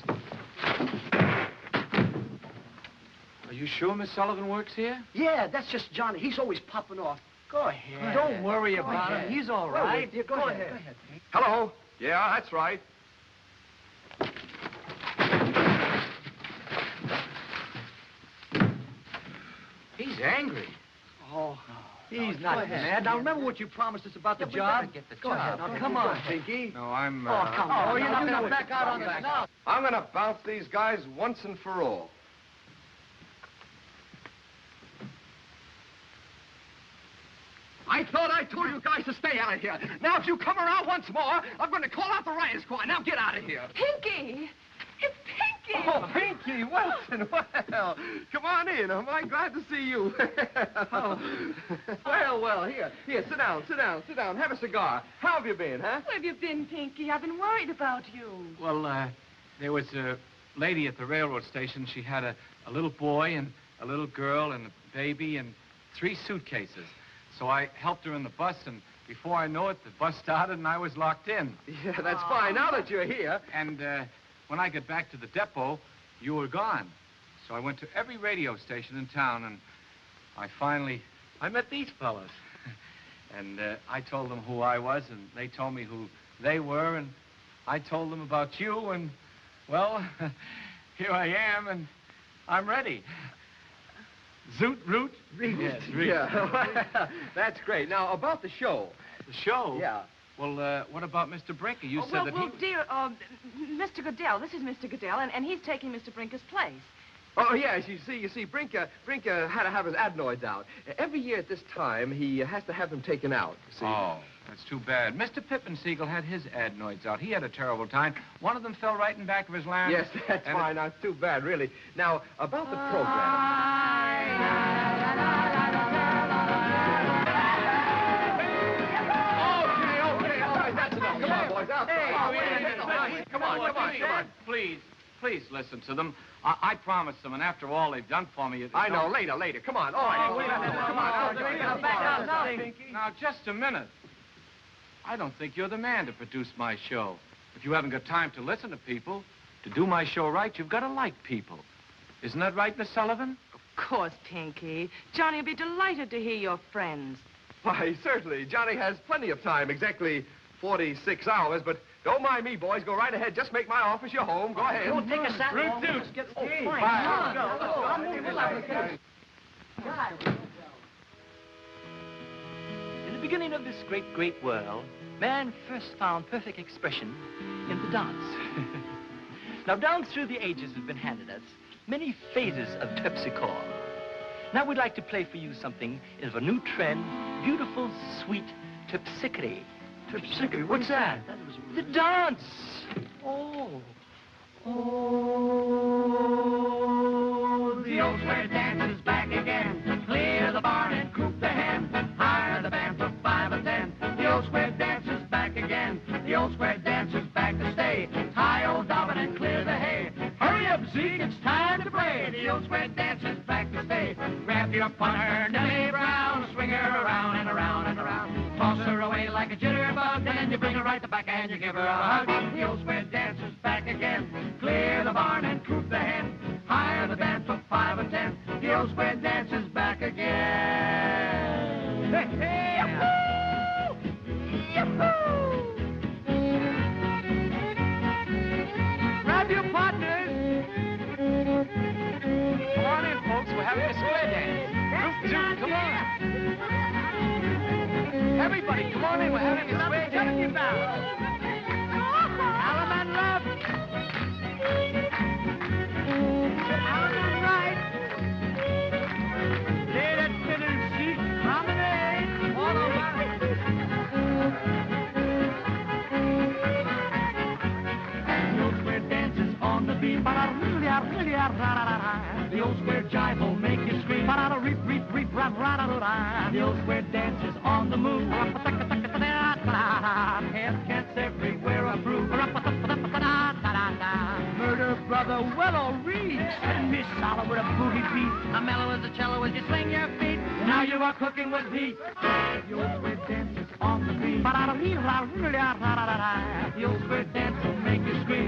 Are you sure Miss Sullivan works here? Yeah, that's just Johnny. He's always popping off. Go ahead. Don't worry about him. He's all right. Go ahead. Go ahead. Hello? Yeah, that's right. He's angry. Oh, he's not mad. Now, remember what you promised us about the job? Get the Go job. ahead. Now, come on, Pinky. No, I'm... Oh, come on. You're not going to back out on this us now. I'm going to bounce these guys once and for all. I thought I told you guys to stay out of here. Now, if you come around once more, I'm going to call out the riot squad. Now, get out of here. Pinky! It's Pinky! Oh, Pinky Wilson. Well, come on in. I'm glad to see you. Well, here, sit down. Have a cigar. How have you been, huh? Where have you been, Pinky? I've been worried about you. Well, there was a lady at the railroad station. She had a little boy and a little girl and a baby and 3 suitcases. So I helped her in the bus, and before I know it, the bus started and I was locked in. Yeah, that's fine. Now that you're here. And when I got back to the depot, you were gone. So I went to every radio station in town, and I met these fellas. And I told them who I was, and they told me who they were, and I told them about you, and, well, here I am, and I'm ready. Zoot, root? Yes, yeah. That's great. Now, about the show. The show? Yeah. Well, what about Mr. Brinker? You said that he... Well, dear, Mr. Goodell, this is Mr. Goodell, and he's taking Mr. Brinker's place. Oh, yes, you see, Brinker had to have his adenoids out. Every year at this time, he has to have them taken out, you see. Oh, that's too bad. Mr. Pippensiegel had his adenoids out. He had a terrible time. One of them fell right in back of his lamp. Yes, that's fine. That's too bad, really. Now, about the program. Okay, all right, that's enough. Come on, boys, Come on. Please listen to them. I promised them, and after all they've done for me... I know, later. Come on, all right. Now, just a minute. I don't think you're the man to produce my show. If you haven't got time to listen to people, to do my show right, you've got to like people. Isn't that right, Miss Sullivan? Of course, Pinky. Johnny will be delighted to hear your friends. Why, certainly. Johnny has plenty of time, exactly 46 hours, but don't mind me, boys. Go right ahead. Just make my office your home. Go ahead. Don't take us that long. Let's get the game. Fine. In the beginning of this great world, man first found perfect expression in the dance. Now, down through the ages have been handed us many phases of terpsichore. Now we'd like to play for you something of a new trend, beautiful, sweet terpsichore. Terpsichore? What's that? The dance. Oh, the old square dance is back again. Clear the barn and coop the hen. Hire the band for 5 or 10. The old square dance is back again. The old square dance is back to stay. Tie old Dobbin and clear the hay. Hurry up, Zeke, it's time to play. The old square dance is back to stay. Grab your punter, Nellie Brown, swing her around and around and around. Toss her away like a jitterbug, then you bring her right back and you give her a hug. The old square dance is back again. Clear the barn and coop the hen. Hire the band for 5 or 10. The old square dance is back again. Hey, hey, yahoo! Yahoo! Grab your partners. Come on in, folks. We're having a square dance. Group 2, come on. Everybody, come on in. We're having a square dance. Alaman left. Alaman right. Lay that fiddle, Zeke. Promenade. All right. The old square dance is on the beat. The old square jive will make you scream. The old square dance is on the move. Half cats everywhere approve. Murder brother, well all read. And Miss Solid with a boogie beat. A mellow as a cello as you swing your feet. Now you are cooking with heat. The old square dance is on the beat. The old square dance will make you scream.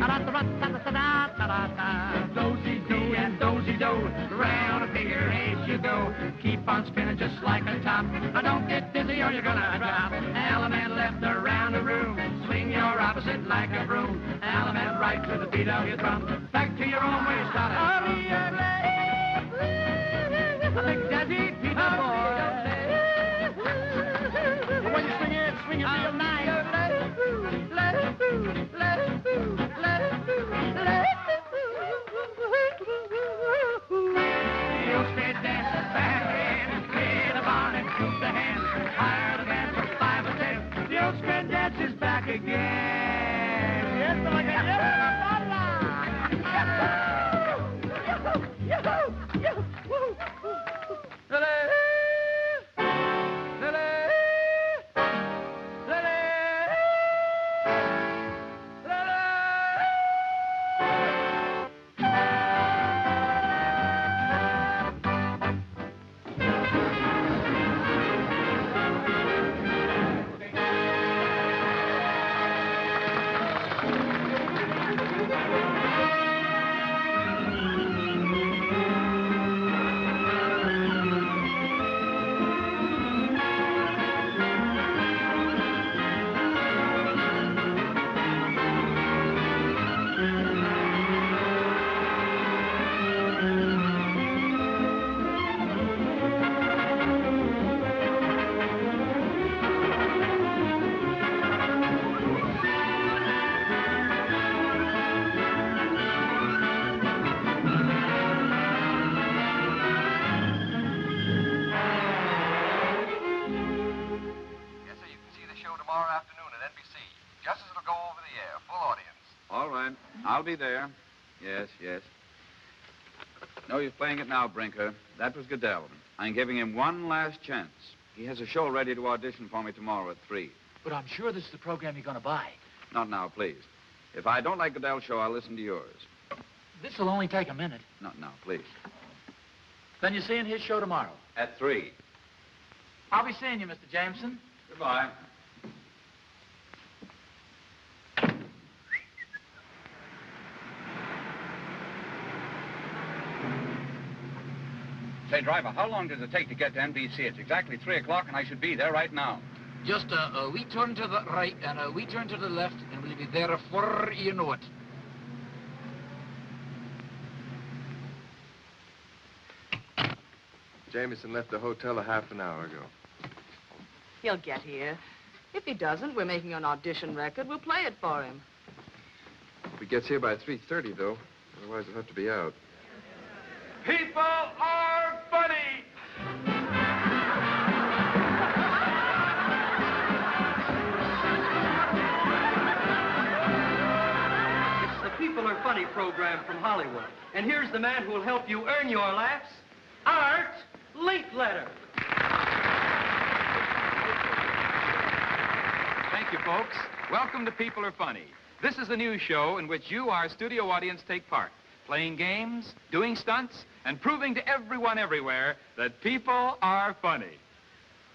Dozy-dee and dozy-do. Round a figure-8 you go. Keep on spinning just like a top. Don't get dizzy or you're gonna drop. Element left around the room. Swing your opposite like a broom. Element right to the beat of your drum. Back to your own way you started. Big Daddy, Peter boy. When you swing it real nice. The old square dance is back in. Clear the barn and coop the hen. Hire the band for 5 or 10. The old square dance is back again. Yes, like a I'll be there. Yes, yes. No use playing it now, Brinker. That was Goodell. I'm giving him one last chance. He has a show ready to audition for me tomorrow at 3. But I'm sure this is the program you're going to buy. Not now, please. If I don't like Goodell's show, I'll listen to yours. This will only take a minute. Not now, please. Then you're seeing his show tomorrow. At 3. I'll be seeing you, Mr. Jameson. Goodbye. Say, driver, how long does it take to get to NBC? It's exactly 3 o'clock, and I should be there right now. Just a wee turn to the right and a wee turn to the left, and we'll be there before you know it. Jameson left the hotel a half an hour ago. He'll get here. If he doesn't, we're making an audition record. We'll play it for him. If he gets here by 3:30, though, otherwise he'll have to be out. People are funny! It's the People Are Funny program from Hollywood. And here's the man who will help you earn your laughs, Art Linkletter. Thank you, folks. Welcome to People Are Funny. This is a new show in which you, our studio audience, take part, playing games, doing stunts, and proving to everyone everywhere that people are funny.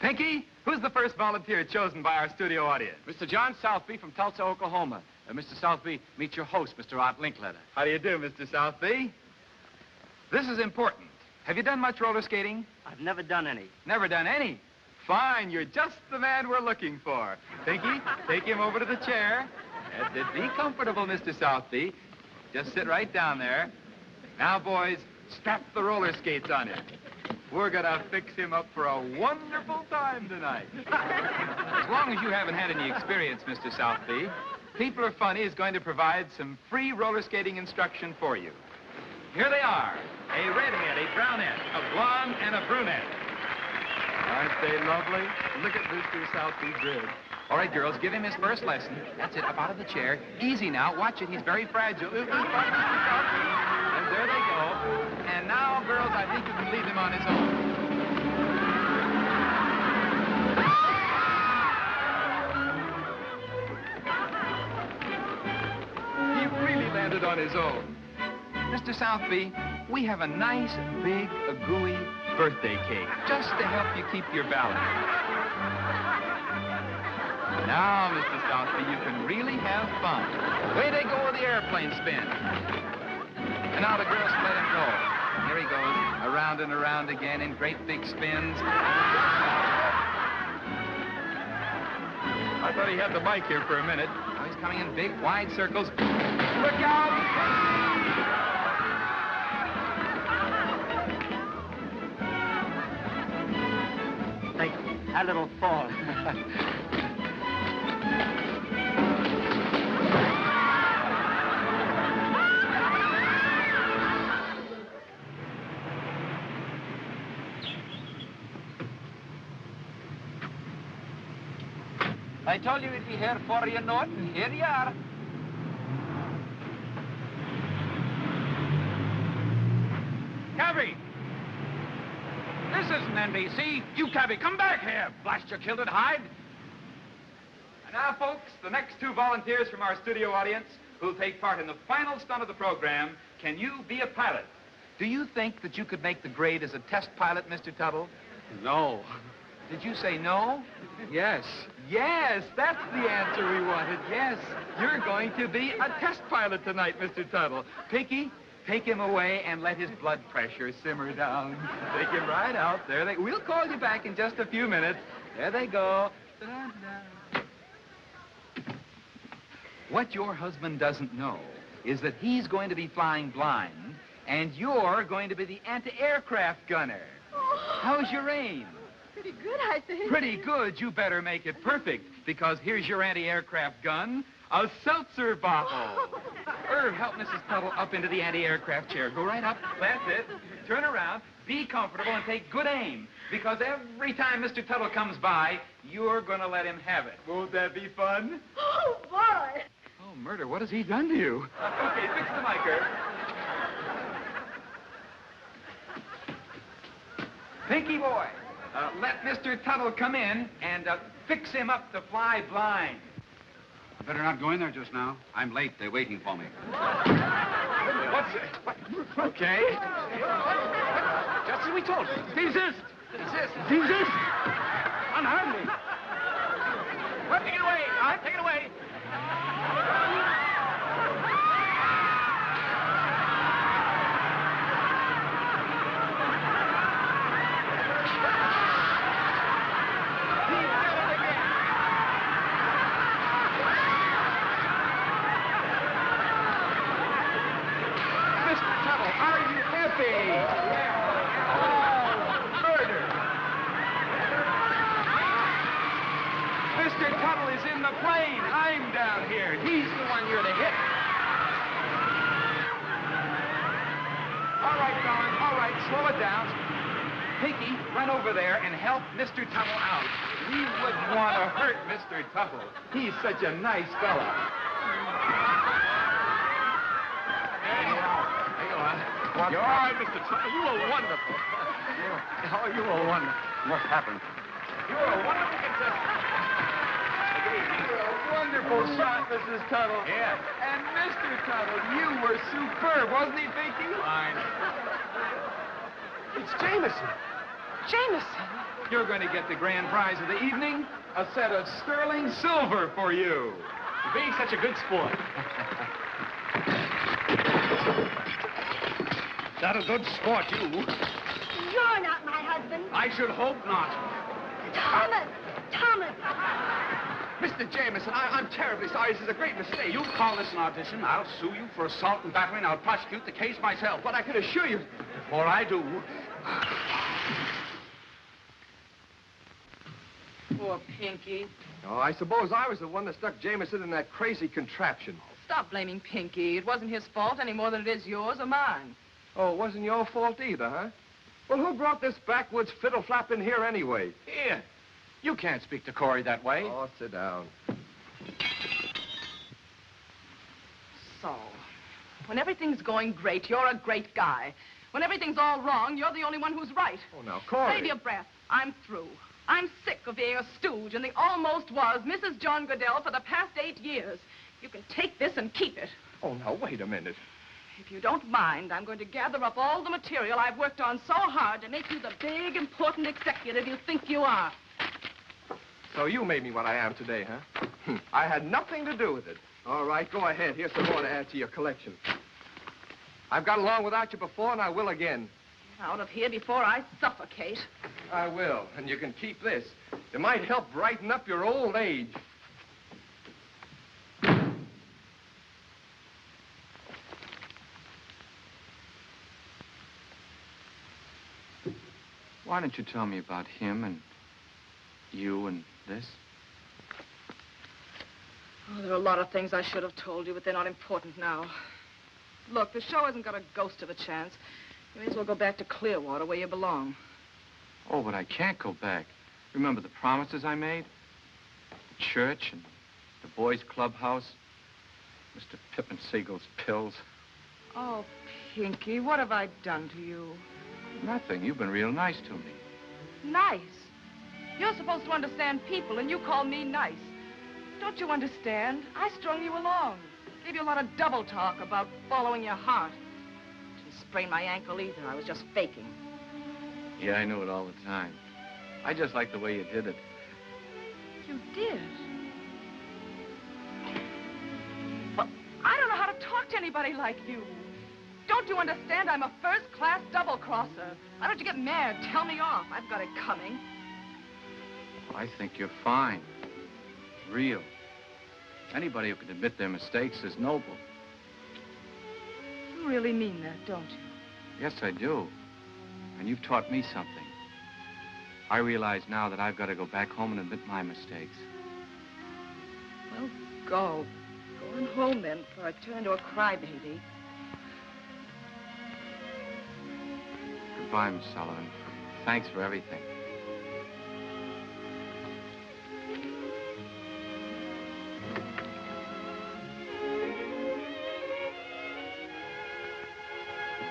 Pinky, who's the first volunteer chosen by our studio audience? Mr. John Southby from Tulsa, Oklahoma. Mr. Southby, meet your host, Mr. Art Linkletter. How do you do, Mr. Southby? This is important. Have you done much roller skating? I've never done any. Never done any? Fine, you're just the man we're looking for. Pinky, take him over to the chair. Be comfortable, Mr. Southby. Just sit right down there. Now, boys, strap the roller skates on him. We're gonna fix him up for a wonderful time tonight. As long as you haven't had any experience, Mr. Southby, People Are Funny is going to provide some free roller skating instruction for you. Here they are. A redhead, a brunette, a blonde, and a brunette. Aren't they lovely? Look at Mr. Southby's ribs. All right, girls, give him his first lesson. That's it, up out of the chair. Easy now. Watch it. He's very fragile. And there they go. And now, girls, I think you can leave him on his own. He really landed on his own. Mr. Southby, we have a nice, big, gooey birthday cake, just to help you keep your balance. Now, Mr. Southby, you can really have fun. Way they go with the airplane spin. And now the girls let him go. Here he goes, around and around again in great big spins. I thought he had the mic here for a minute. Now he's coming in big, wide circles. Look out! Like a little fall. I told you we'd be here for you, know it, and here you are. Cabby! This isn't NBC. You, cabby, come back here. Blast your kilted hide. And now, folks, the next 2 volunteers from our studio audience who'll take part in the final stunt of the program. Can you be a pilot? Do you think that you could make the grade as a test pilot, Mr. Tuttle? No. Did you say no? Yes. Yes, that's the answer we wanted. Yes, you're going to be a test pilot tonight, Mr. Tuttle. Pinky, take him away and let his blood pressure simmer down. Take him right out. We'll call you back in just a few minutes. There they go. Da-da. What your husband doesn't know is that he's going to be flying blind, and you're going to be the anti-aircraft gunner. How's your aim? Pretty good, I think. Pretty good. You better make it perfect, because here's your anti-aircraft gun, a seltzer bottle. Irv, help Mrs. Tuttle up into the anti-aircraft chair. Go right up. That's it. Turn around, be comfortable, and take good aim, because every time Mr. Tuttle comes by, you're going to let him have it. Won't that be fun? Oh, boy. Oh, murder, what has he done to you? Okay, fix the mic, Herb. Pinky boy, let Mr. Tuttle come in and fix him up to fly blind. I better not go in there just now. I'm late. They're waiting for me. What's it? Okay. Just as we told you. Desist. Desist. Desist. Unharm me. Well, take it away. All right, take it away. Mr. Tuttle is in the plane. I'm down here. He's the one you're to hit. All right, Don. All right, slow it down. Pinky, run over there and help Mr. Tuttle out. We wouldn't want to hurt Mr. Tuttle. He's such a nice fella. You're all right, Mr. Tuttle. You were wonderful. You were wonderful. What happened? You were a wonderful contestant. Wonderful shot, Mrs. Tuttle. Yeah. And Mr. Tuttle, you were superb, wasn't he, Pinky? Fine. It's Jameson. Jameson? You're going to get the grand prize of the evening, a set of sterling silver for you. For being such a good sport. That a good sport, you? You're not my husband. I should hope not. Thomas! Thomas! Mr. Jameson, I'm terribly sorry. This is a great mistake. You call this an audition, I'll sue you for assault and battery, and I'll prosecute the case myself. But I can assure you... Before I do... Poor Pinky. Oh, I suppose I was the one that stuck Jameson in that crazy contraption. Stop blaming Pinky. It wasn't his fault any more than it is yours or mine. Oh, it wasn't your fault either, huh? Well, who brought this backwoods fiddle flap in here anyway? Here. You can't speak to Corey that way. Oh, sit down. So, when everything's going great, you're a great guy. When everything's all wrong, you're the only one who's right. Oh, now, Corey. Save your breath. I'm through. I'm sick of being a stooge and the almost was Mrs. John Goodell for the past 8 years. You can take this and keep it. Oh, now, wait a minute. If you don't mind, I'm going to gather up all the material I've worked on so hard to make you the big, important executive you think you are. So you made me what I am today, huh? I had nothing to do with it. All right, go ahead. Here's some more to add to your collection. I've got along without you before, and I will again. Get out of here before I suffocate. I will, and you can keep this. It might help brighten up your old age. Why don't you tell me about him and you and this? Oh, there are a lot of things I should have told you, but they're not important now. Look, the show hasn't got a ghost of a chance. You may as well go back to Clearwater, where you belong. Oh, but I can't go back. Remember the promises I made? The church and the boys' clubhouse. Mr. Pippin Siegel's pills. Oh, Pinky, what have I done to you? Nothing. You've been real nice to me. Nice? You're supposed to understand people, and you call me nice. Don't you understand? I strung you along. Gave you a lot of double talk about following your heart. Didn't sprain my ankle either. I was just faking. Yeah, I knew it all the time. I just liked the way you did it. You did? Well, I don't know how to talk to anybody like you. Don't you understand? I'm a first-class double-crosser. Why don't you get mad? Tell me off. I've got it coming. I think you're fine. Real. Anybody who can admit their mistakes is noble. You really mean that, don't you? Yes, I do. And you've taught me something. I realize now that I've got to go back home and admit my mistakes. Well, go. Go on home, then, before I turn into a crybaby. Goodbye, Miss Sullivan. Thanks for everything.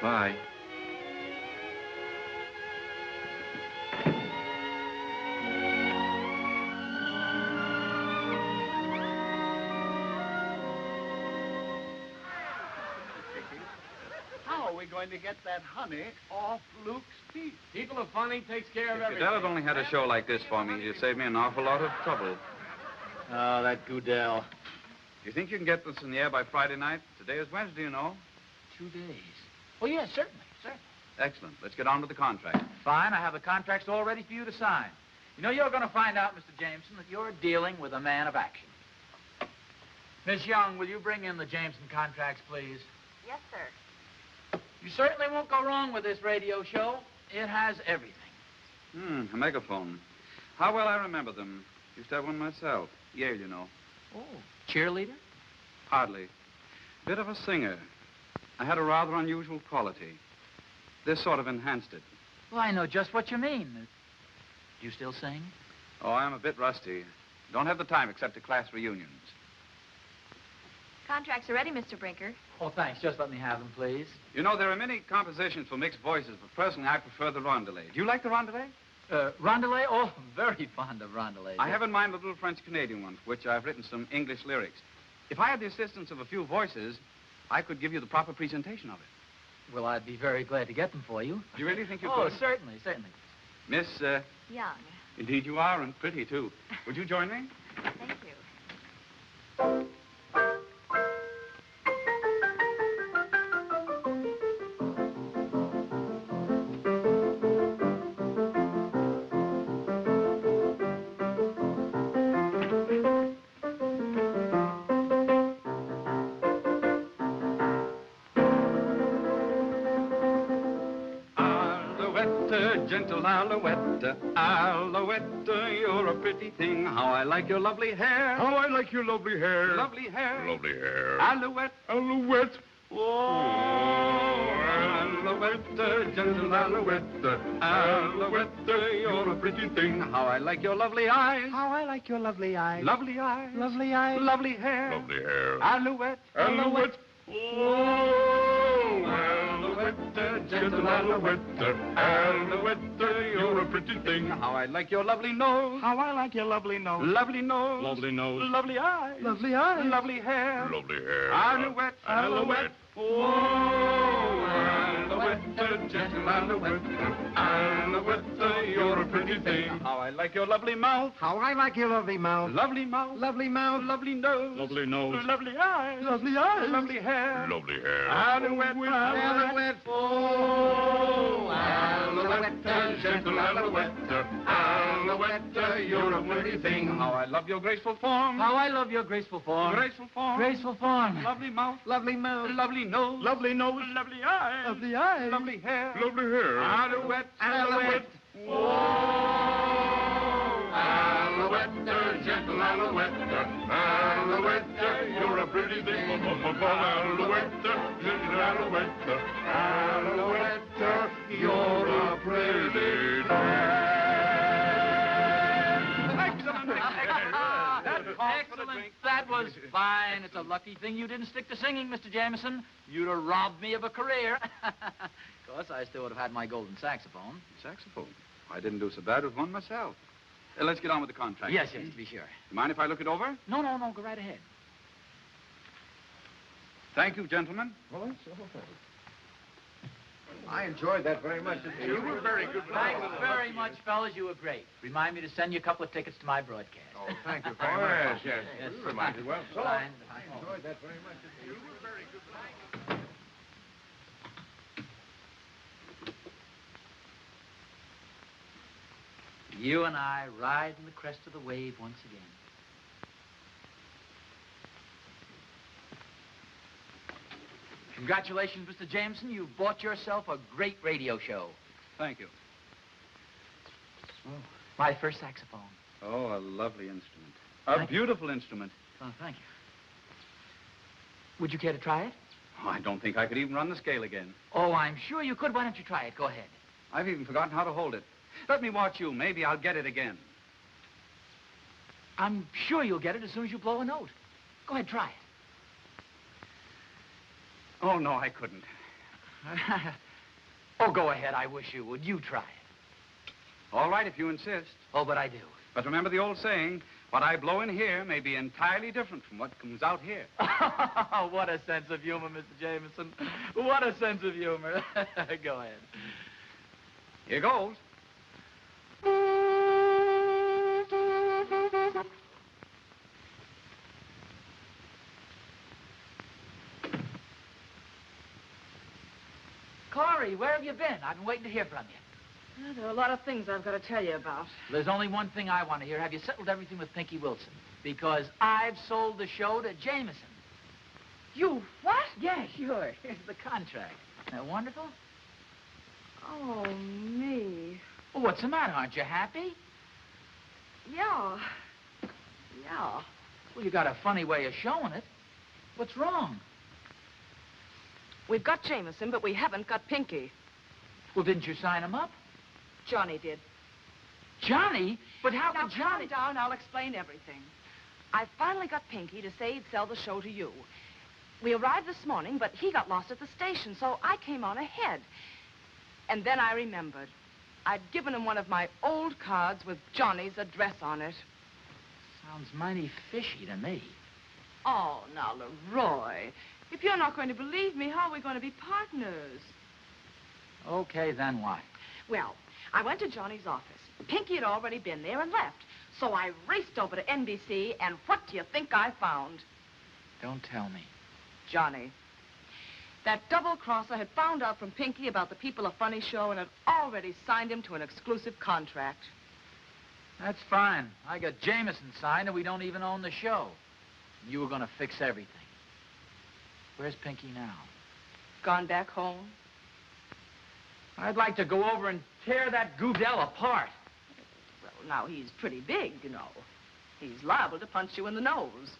Bye. How are we going to get that honey off Luke's teeth? People are funny, takes care of If everything. Goodell had only had a show like this for me, he'd save me an awful lot of trouble. Oh, that Goodell. Do you think you can get this in the air by Friday night? Today is Wednesday, you know. 2 days. Oh, yes, certainly. Excellent. Let's get on to the contract. Fine. I have the contracts all ready for you to sign. You know, you're going to find out, Mr. Jameson, that you're dealing with a man of action. Miss Young, will you bring in the Jameson contracts, please? Yes, sir. You certainly won't go wrong with this radio show. It has everything. A megaphone. How well I remember them. Used to have one myself. Yale, you know. Oh, cheerleader? Hardly. Bit of a singer. I had a rather unusual quality. This sort of enhanced it. Well, I know just what you mean. Do you still sing? Oh, I'm a bit rusty. Don't have the time except to class reunions. Contracts are ready, Mr. Brinker. Oh, thanks. Just let me have them, please. You know, there are many compositions for mixed voices, but personally, I prefer the rondelet. Do you like the rondelet? Rondelet? Oh, very fond of rondelet. I have in mind a little French-Canadian one, for which I've written some English lyrics. If I had the assistance of a few voices, I could give you the proper presentation of it. Well, I'd be very glad to get them for you. Do you really think you could? could? Oh, certainly, certainly. Miss, Young. Indeed you are, and pretty, too. Would you join me? Thank you. Gentle Alouette, Alouette, you're a pretty thing. How I like your lovely hair. How I like your lovely hair. Lovely hair. Lovely hair. Alouette. Alouette. Oh, Alouette, gentle Alouette, Alouette, you're a pretty thing. How I like your lovely eyes. How I like your lovely eyes. Lovely eyes. Lovely eyes. Lovely hair. Lovely hair. Alouette. Alouette. Oh, Alouette, gentle Alouette, Alouette, you're a pretty thing. How I like your lovely nose. How I like your lovely nose. Lovely nose. Lovely nose. Lovely eyes. Lovely eyes. Lovely hair. Lovely hair. Alouette. Alouette. Oh, Alouette, gentle Alouette, Alouette, you're a pretty thing. How I like your lovely mouth. How I like your lovely mouth. Lovely mouth. Lovely mouth. Lovely nose. Lovely nose. Lovely eyes. Lovely eyes. Lovely hair. Lovely hair. Alouette. Alouette. Oh, Alouette, gentle Alouette, Alouette, you're a pretty thing. How I love your graceful form. How I love your graceful form. Graceful form. Graceful form. Lovely mouth. Lovely mouth. Lovely nose. Lovely nose. Lovely eyes. Lovely eyes. Lovely hair. Lovely hair. Alouette. Alouette. Whoa, Alouette, gentle Alouette, Alouette, you're a pretty thing. Alouette, gentle Alouette, Alouette, you're a pretty thing. Excellent. That was fine. It's a lucky thing you didn't stick to singing, Mr. Jameson. You'd have robbed me of a career. Of course, I still would have had my golden saxophone. Saxophone? I didn't do so bad with one myself. Let's get on with the contract. Yes, yes, to be sure. You mind if I look it over? No, go right ahead. Thank you, gentlemen. I enjoyed that very much. You were very good. Thanks very much, fellas. You were great. Remind me to send you a couple of tickets to my broadcast. Oh, thank you very much. Yes. You reminded well. So, Fine. I enjoyed that very much. You were very good. You and I riding the crest of the wave once again. Congratulations, Mr. Jameson. You've bought yourself a great radio show. Thank you. Oh, my first saxophone. Oh, a lovely instrument. A beautiful instrument. Oh, thank you. Would you care to try it? Oh, I don't think I could even run the scale again. Oh, I'm sure you could. Why don't you try it? Go ahead. I've even forgotten how to hold it. Let me watch you. Maybe I'll get it again. I'm sure you'll get it as soon as you blow a note. Go ahead, try it. Oh, no, I couldn't. Oh, go ahead. I wish you would. You try it. All right, if you insist. Oh, but I do. But remember the old saying, what I blow in here may be entirely different from what comes out here. What a sense of humor, Mr. Jameson. What a sense of humor. Go ahead. Here goes. Corey, where have you been? I've been waiting to hear from you. Well, there are a lot of things I've got to tell you about. There's only one thing I want to hear. Have you settled everything with Pinky Wilson? Because I've sold the show to Jameson. You what? Yeah, sure. Here's the contract. Isn't that wonderful? Oh, me. Well, what's the matter? Aren't you happy? Yeah. Yeah. Well, you got a funny way of showing it. What's wrong? We've got Jameson, but we haven't got Pinky. Well, didn't you sign him up? Johnny did. Johnny? But how Now, could Johnny... calm down. I'll explain everything. I finally got Pinky to say he'd sell the show to you. We arrived this morning, but he got lost at the station, so I came on ahead. And then I remembered. I'd given him one of my old cards with Johnny's address on it. Sounds mighty fishy to me. Oh, now, Leroy, if you're not going to believe me, how are we going to be partners? Okay, then what? Well, I went to Johnny's office. Pinky had already been there and left. So I raced over to NBC, and what do you think I found? Don't tell me. Johnny. That double-crosser had found out from Pinky about the People of Funny show and had already signed him to an exclusive contract. That's fine. I got Jameson signed, and we don't even own the show. You were going to fix everything. Where's Pinky now? Gone back home. I'd like to go over and tear that Goodell apart. Well, now, he's pretty big, you know. He's liable to punch you in the nose.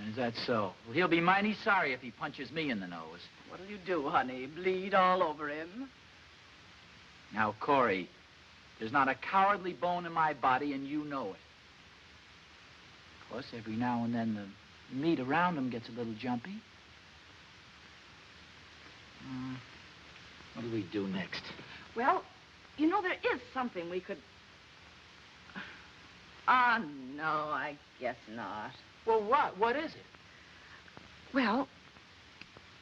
Is that so? Well, he'll be mighty sorry if he punches me in the nose. What'll you do, honey? Bleed all over him? Now, Corey, there's not a cowardly bone in my body, and you know it. Of course, every now and then the meat around him gets a little jumpy. What do we do next? Well, you know, there is something we could... Ah, no, I guess not. Well, what? What is it? Well,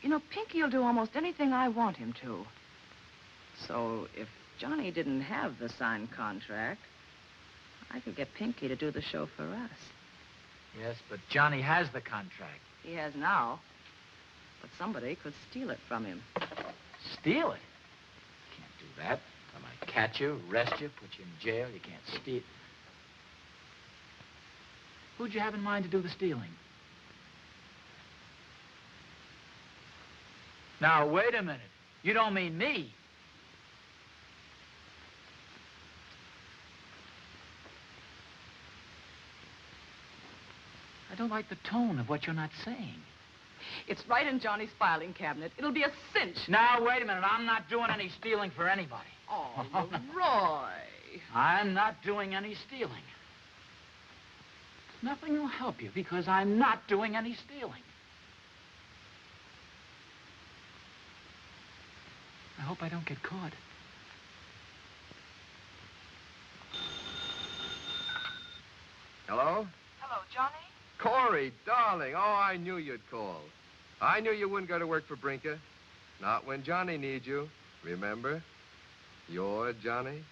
you know, Pinky will do almost anything I want him to. So if Johnny didn't have the signed contract, I could get Pinky to do the show for us. Yes, but Johnny has the contract. He has now. But somebody could steal it from him. Steal it? Can't do that. I might catch you, arrest you, put you in jail. You can't steal. Who'd you have in mind to do the stealing? Now, wait a minute. You don't mean me. I don't like the tone of what you're not saying. It's right in Johnny's filing cabinet. It'll be a cinch. Now, wait a minute. I'm not doing any stealing for anybody. Oh, Leroy. I'm not doing any stealing. Nothing will help you because I'm not doing any stealing. I hope I don't get caught. Hello? Hello, Johnny? Corey, darling. Oh, I knew you'd call. I knew you wouldn't go to work for Brinker. Not when Johnny needs you. Remember? You're Johnny.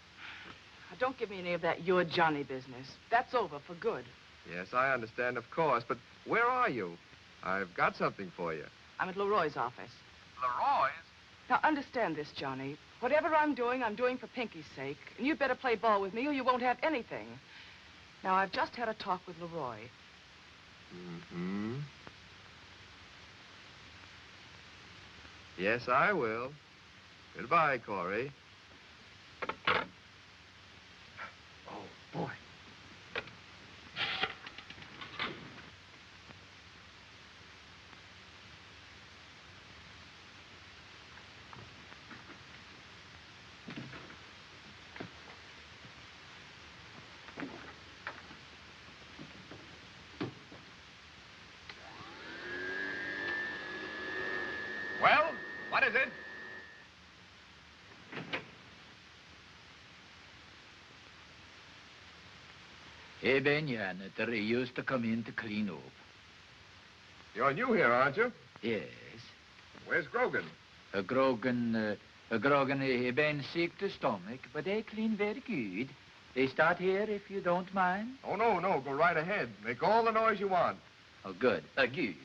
Now, don't give me any of that you're Johnny business. That's over for good. Yes, I understand, of course. But where are you? I've got something for you. I'm at Leroy's office. Leroy's? Now, understand this, Johnny. Whatever I'm doing for Pinky's sake. And you'd better play ball with me or you won't have anything. Now, I've just had a talk with Leroy. Mm-hmm. Yes, I will. Goodbye, Corey. Oh, boy. Well, what is it? Ben janitor, he used to come in to clean up. You're new here, aren't you? Yes. Where's Grogan? Grogan, he been sick to stomach, but they clean very good. They start here if you don't mind. Oh, no. Go right ahead. Make all the noise you want. Oh, good. Good.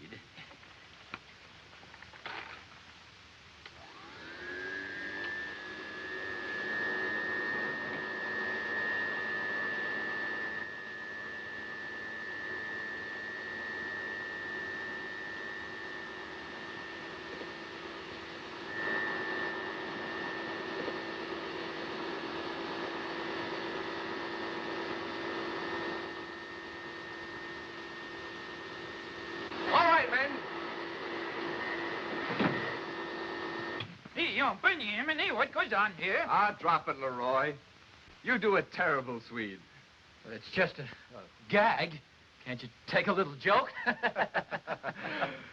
Benjamin, what goes on here? Drop it, Leroy. You do a terrible Swede. Well, it's just a gag. Can't you take a little joke?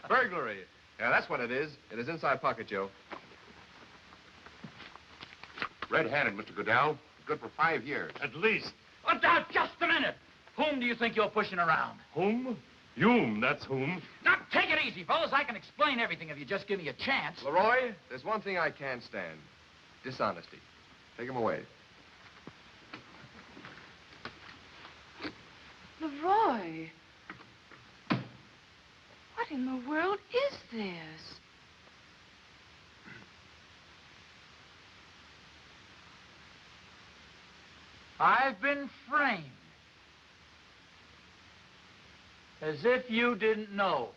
Burglary. Yeah, that's what it is. It is inside pocket, Joe. Red-handed, Mr. Goodell. Good for 5 years. At least. Oh, now, just a minute. Whom do you think you're pushing around? Whom? Hume, that's whom. Now, take it easy, fellas. I can explain everything if you just give me a chance. Leroy, there's one thing I can't stand. Dishonesty. Take him away. Leroy. What in the world is this? I've been framed. As if you didn't know.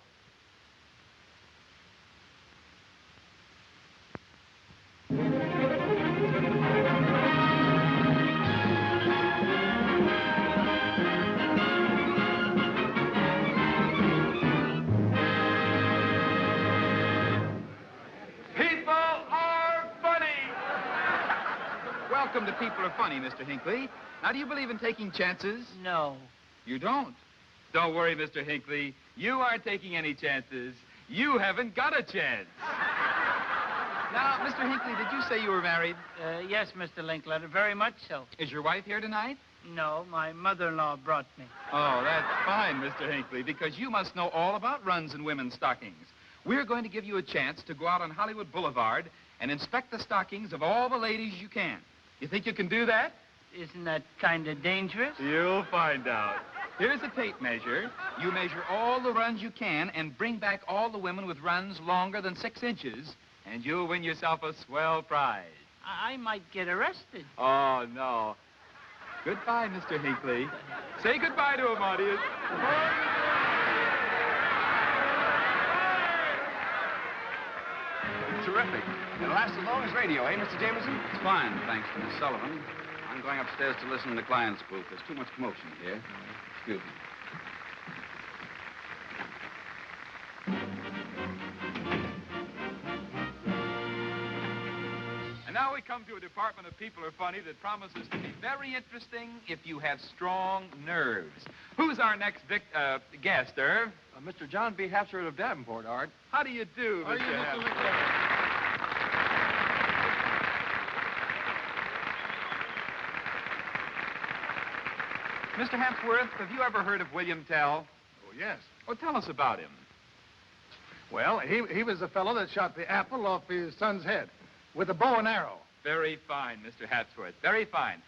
People are funny. Welcome to People Are Funny, Mr. Hinckley. Now, do you believe in taking chances? No. You don't? Don't worry, Mr. Hinckley. You aren't taking any chances. You haven't got a chance. Now, Mr. Hinckley, did you say you were married? Yes, Mr. Linkletter, very much so. Is your wife here tonight? No, my mother-in-law brought me. Oh, that's fine, Mr. Hinckley, because you must know all about runs in women's stockings. We're going to give you a chance to go out on Hollywood Boulevard and inspect the stockings of all the ladies you can. You think you can do that? Isn't that kind of dangerous? You'll find out. Here's a tape measure. You measure all the runs you can and bring back all the women with runs longer than 6 inches, and you'll win yourself a swell prize. I might get arrested. Oh, no. Goodbye, Mr. Hinckley. Say goodbye to him, audience. Terrific. It'll last as long as radio, eh, Mr. Jameson? It's fine, thanks to Miss Sullivan. I'm going upstairs to listen in the client's booth. There's too much commotion here. Excuse me. And now we come to a department of People Are Funny that promises to be very interesting if you have strong nerves. Who's our next guest, Irv? Mr. John B. Hapsworth of Davenport, Art. How do you do, Mr. Hapsworth? Mr. Hapsworth, have you ever heard of William Tell? Oh, yes. Oh, tell us about him. Well, he was the fellow that shot the apple off his son's head with a bow and arrow. Very fine, Mr. Hapsworth. Very fine.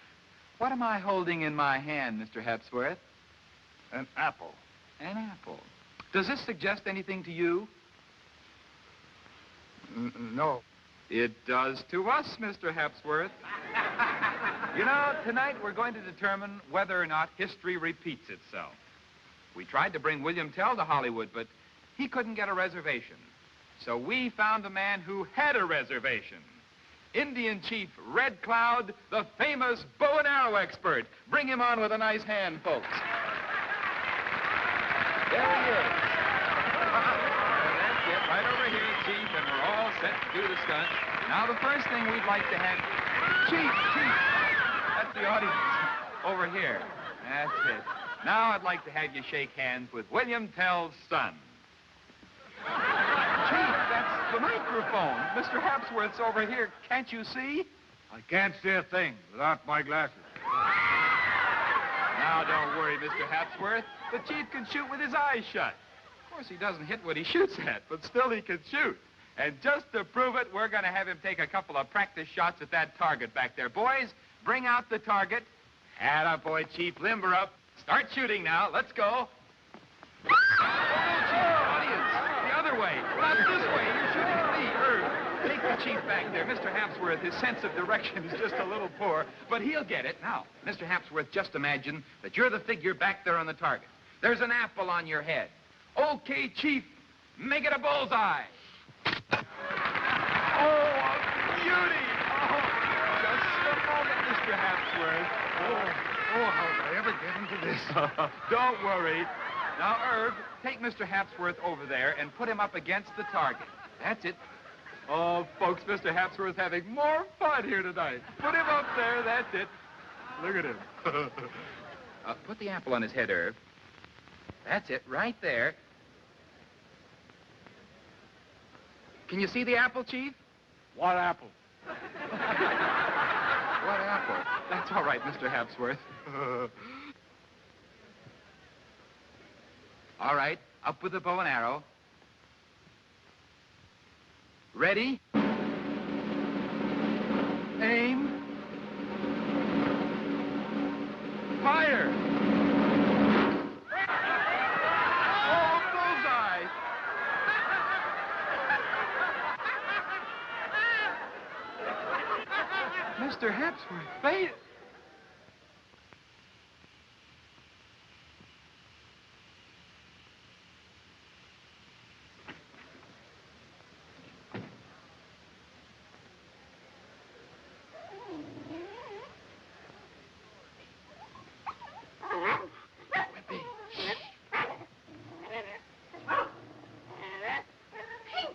What am I holding in my hand, Mr. Hapsworth? An apple. An apple. Does this suggest anything to you? No. It does to us, Mr. Hapsworth. You know, tonight we're going to determine whether or not history repeats itself. We tried to bring William Tell to Hollywood, but he couldn't get a reservation. So we found a man who had a reservation. Indian Chief Red Cloud, the famous bow and arrow expert. Bring him on with a nice hand, folks. There he is. That's it, right over here, Chief, and we're all set to do the stunt. Now, the first thing we'd like to have... Chief! That's the audience. Over here. That's it. Now I'd like to have you shake hands with William Tell's son. Chief, that's the microphone. Mr. Hapsworth's over here. Can't you see? I can't see a thing without my glasses. Now, don't worry, Mr. Hapsworth. The chief can shoot with his eyes shut. Of course, he doesn't hit what he shoots at, but still he can shoot. And just to prove it, we're going to have him take a couple of practice shots at that target back there. Boys, bring out the target. Attaboy, Chief. Limber up. Start shooting now. Let's go. Oh, Chief, audience. The other way. Not this way. You're shooting at me, Irv. Take the chief back there. Mr. Hapsworth, his sense of direction is just a little poor, but he'll get it. Now, Mr. Hapsworth, just imagine that you're the figure back there on the target. There's an apple on your head. Okay, Chief, make it a bullseye. Oh, a beauty! Oh, just a moment, Mr. Hapsworth. How did I ever get into this? Don't worry. Now, Irv, take Mr. Hapsworth over there and put him up against the target. That's it. Oh, folks, Mr. Hapsworth's having more fun here tonight. Put him up there, that's it. Look at him. Put the apple on his head, Irv. That's it, right there. Can you see the apple, Chief? What apple? What apple? That's all right, Mr. Hapsworth. All right, up with the bow and arrow. Ready? Aim. Fire! Oh, bullseye! Mr. Hapsworth, faint.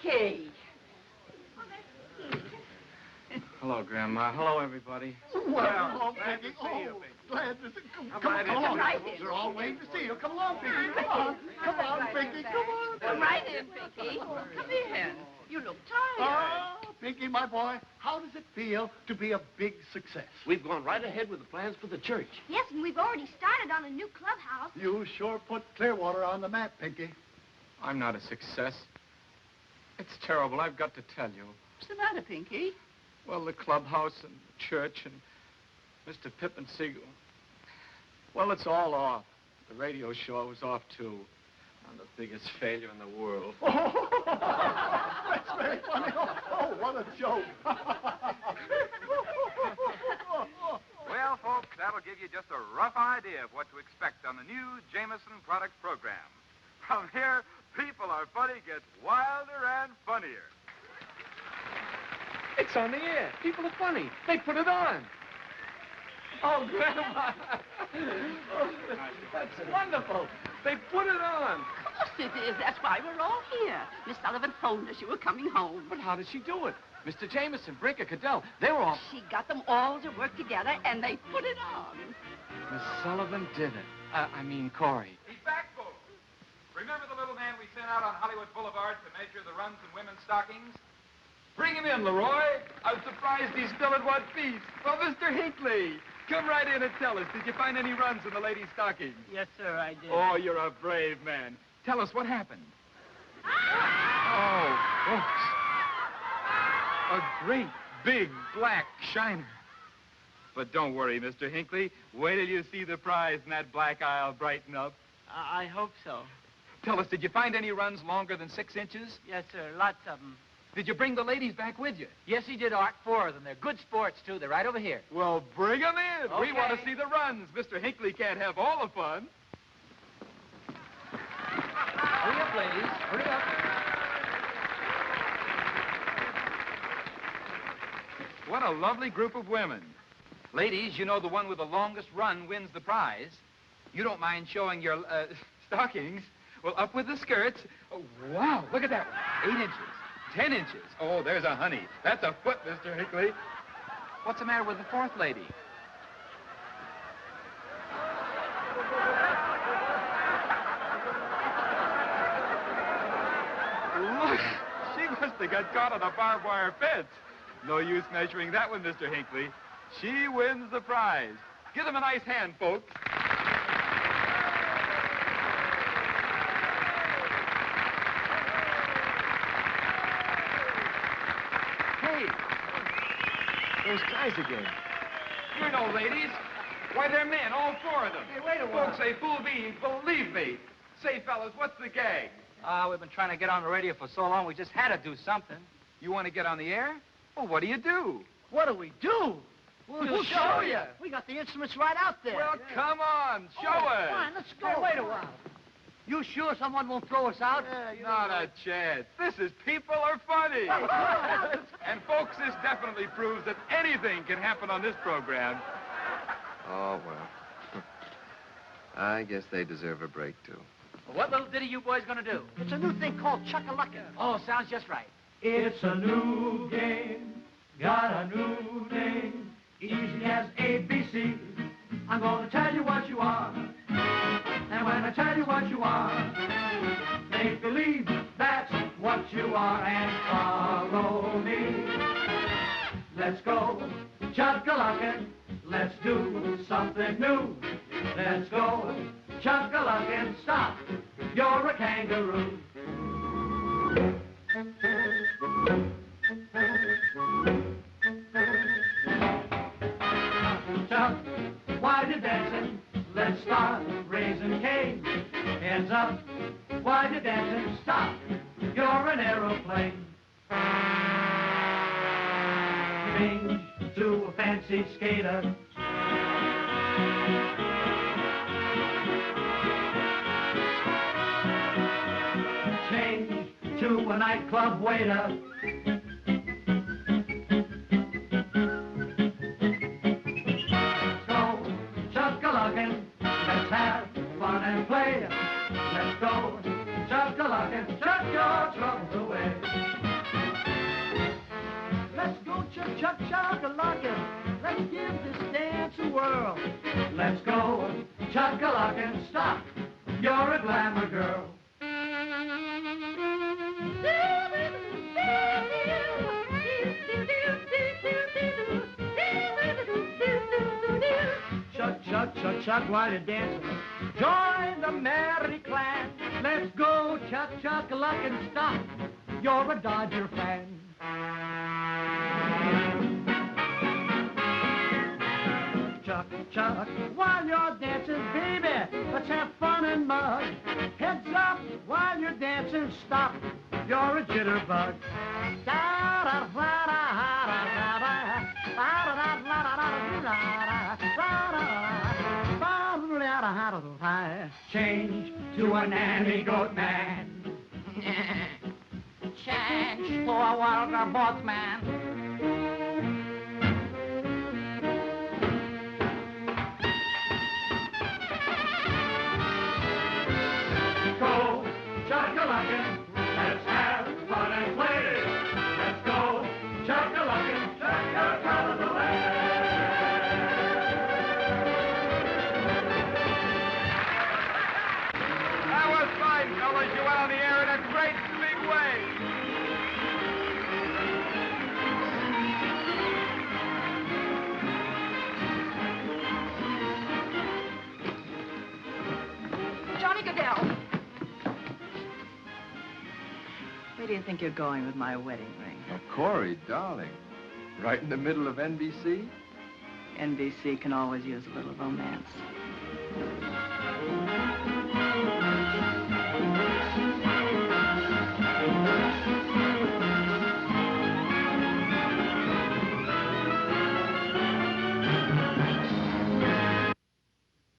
Pinky! Hello, Grandma. Hello, everybody. Well, Pinky. Glad to see you. Come on. They're all waiting to see you. Come along, Pinky. Come on. Come on, Pinky. Come on. Come right in, Pinky. Come in. You look tired. Oh, Pinky, my boy, how does it feel to be a big success? We've gone right ahead with the plans for the church. Yes, and we've already started on a new clubhouse. You sure put Clearwater on the map, Pinky. I'm not a success. It's terrible, I've got to tell you. What's the matter, Pinky? Well, the clubhouse and the church and Mr. Pippin Siegel. Well, it's all off. The radio show was off, too. I'm the biggest failure in the world. That's very funny. Oh, what a joke. Well, folks, that'll give you just a rough idea of what to expect on the new Jameson product program. From here, People Are Funny gets wilder and funnier. It's on the air. People are funny. They put it on. Oh, Grandma. Oh, that's wonderful. They put it on. Of course it is. That's why we're all here. Miss Sullivan phoned us you were coming home. But how did she do it? Mr. Jameson, Brinker, Cadell, they were all... She got them all to work together, and they put it on. Miss Sullivan did it. I mean, Corey. He's back, folks. Remember the little man we sent out on Hollywood Boulevard to measure the runs in women's stockings? Bring him in, Leroy. I'm surprised he's still in one piece. Well, Mr. Hinckley, come right in and tell us, did you find any runs in the ladies' stockings? Yes, sir, I did. Oh, you're a brave man. Tell us what happened. Oh, folks. A great, big, black shiner. But don't worry, Mr. Hinckley. Wait till you see the prize and that black eye will brighten up. I hope so. Tell us, did you find any runs longer than 6 inches? Yes, sir, lots of them. Did you bring the ladies back with you? Yes, he did, Art. 4 of them. They're good sports, too. They're right over here. Well, bring them in. Okay. We want to see the runs. Mr. Hinckley can't have all the fun. Hurry up, ladies. Hurry up. What a lovely group of women. Ladies, you know the one with the longest run wins the prize. You don't mind showing your stockings? Well, up with the skirts. Oh, wow, look at that one. 8 inches, 10 inches. Oh, there's a honey. That's a foot, Mr. Hinckley. What's the matter with the 4th lady? Look, she must have got caught on a barbed wire fence. No use measuring that one, Mr. Hinckley. She wins the prize. Give them a nice hand, folks. Those guys again. You know, ladies. Why, they're men, all four of them. Hey, wait a while. Folks say, fool me, believe me. Say, fellas, what's the gag? We've been trying to get on the radio for so long, we just had to do something. You want to get on the air? Well, what do you do? What do we do? We'll show you. We got the instruments right out there. Well, come on, show us. Fine, let's go. Hey, wait a while. You sure someone won't throw us out? Not a chance. This is People Are Funny. And, folks, this definitely proves that anything can happen on this program. Oh, well. I guess they deserve a break, too. What little ditty you boys gonna do? It's a new thing called Chuck-a-Luckin'. Oh, sounds just right. It's a new game, got a new name, easy as ABC. I'm gonna tell you what you are, and when I tell you what you are, make believe that's what you are and follow me. Let's go chuck-a-luckin', let's do something new. Let's go chuck-a-luckin', stop, you're a kangaroo. Chuck, while you're dancing, let's start raising cane. Hands up, while you're dancing, stop, you're an aeroplane. Change to a fancy skater. Change to a nightclub waiter. Go chuck-a-luckin', let's have fun and play. Let's go chuck-a-luckin', chuck your troubles away. Let's go chuck-a-luckin', let's give this dance a whirl. Let's go chuck-a-luckin', stop, you're a glamour girl. Chuck, while you're dancing, join the merry clan. Let's go chuck-a-luckin', stop, you're a Dodger fan. Chuck, while you're dancing, baby, let's have fun and mug. Heads up, while you're dancing, stop, you're a jitterbug. Change to a nanny goat man. Change to a wilder boatman. Go chuck-a-luckin', let's have fun and play. Let's go chuck-a-luckin', chuck your troubles away. That was fine, fellas. You went on the air in a great big way. Johnny Goodell. Where do you think you're going with my wedding ring? Oh, Corey, darling. Right in the middle of NBC? NBC can always use a little romance.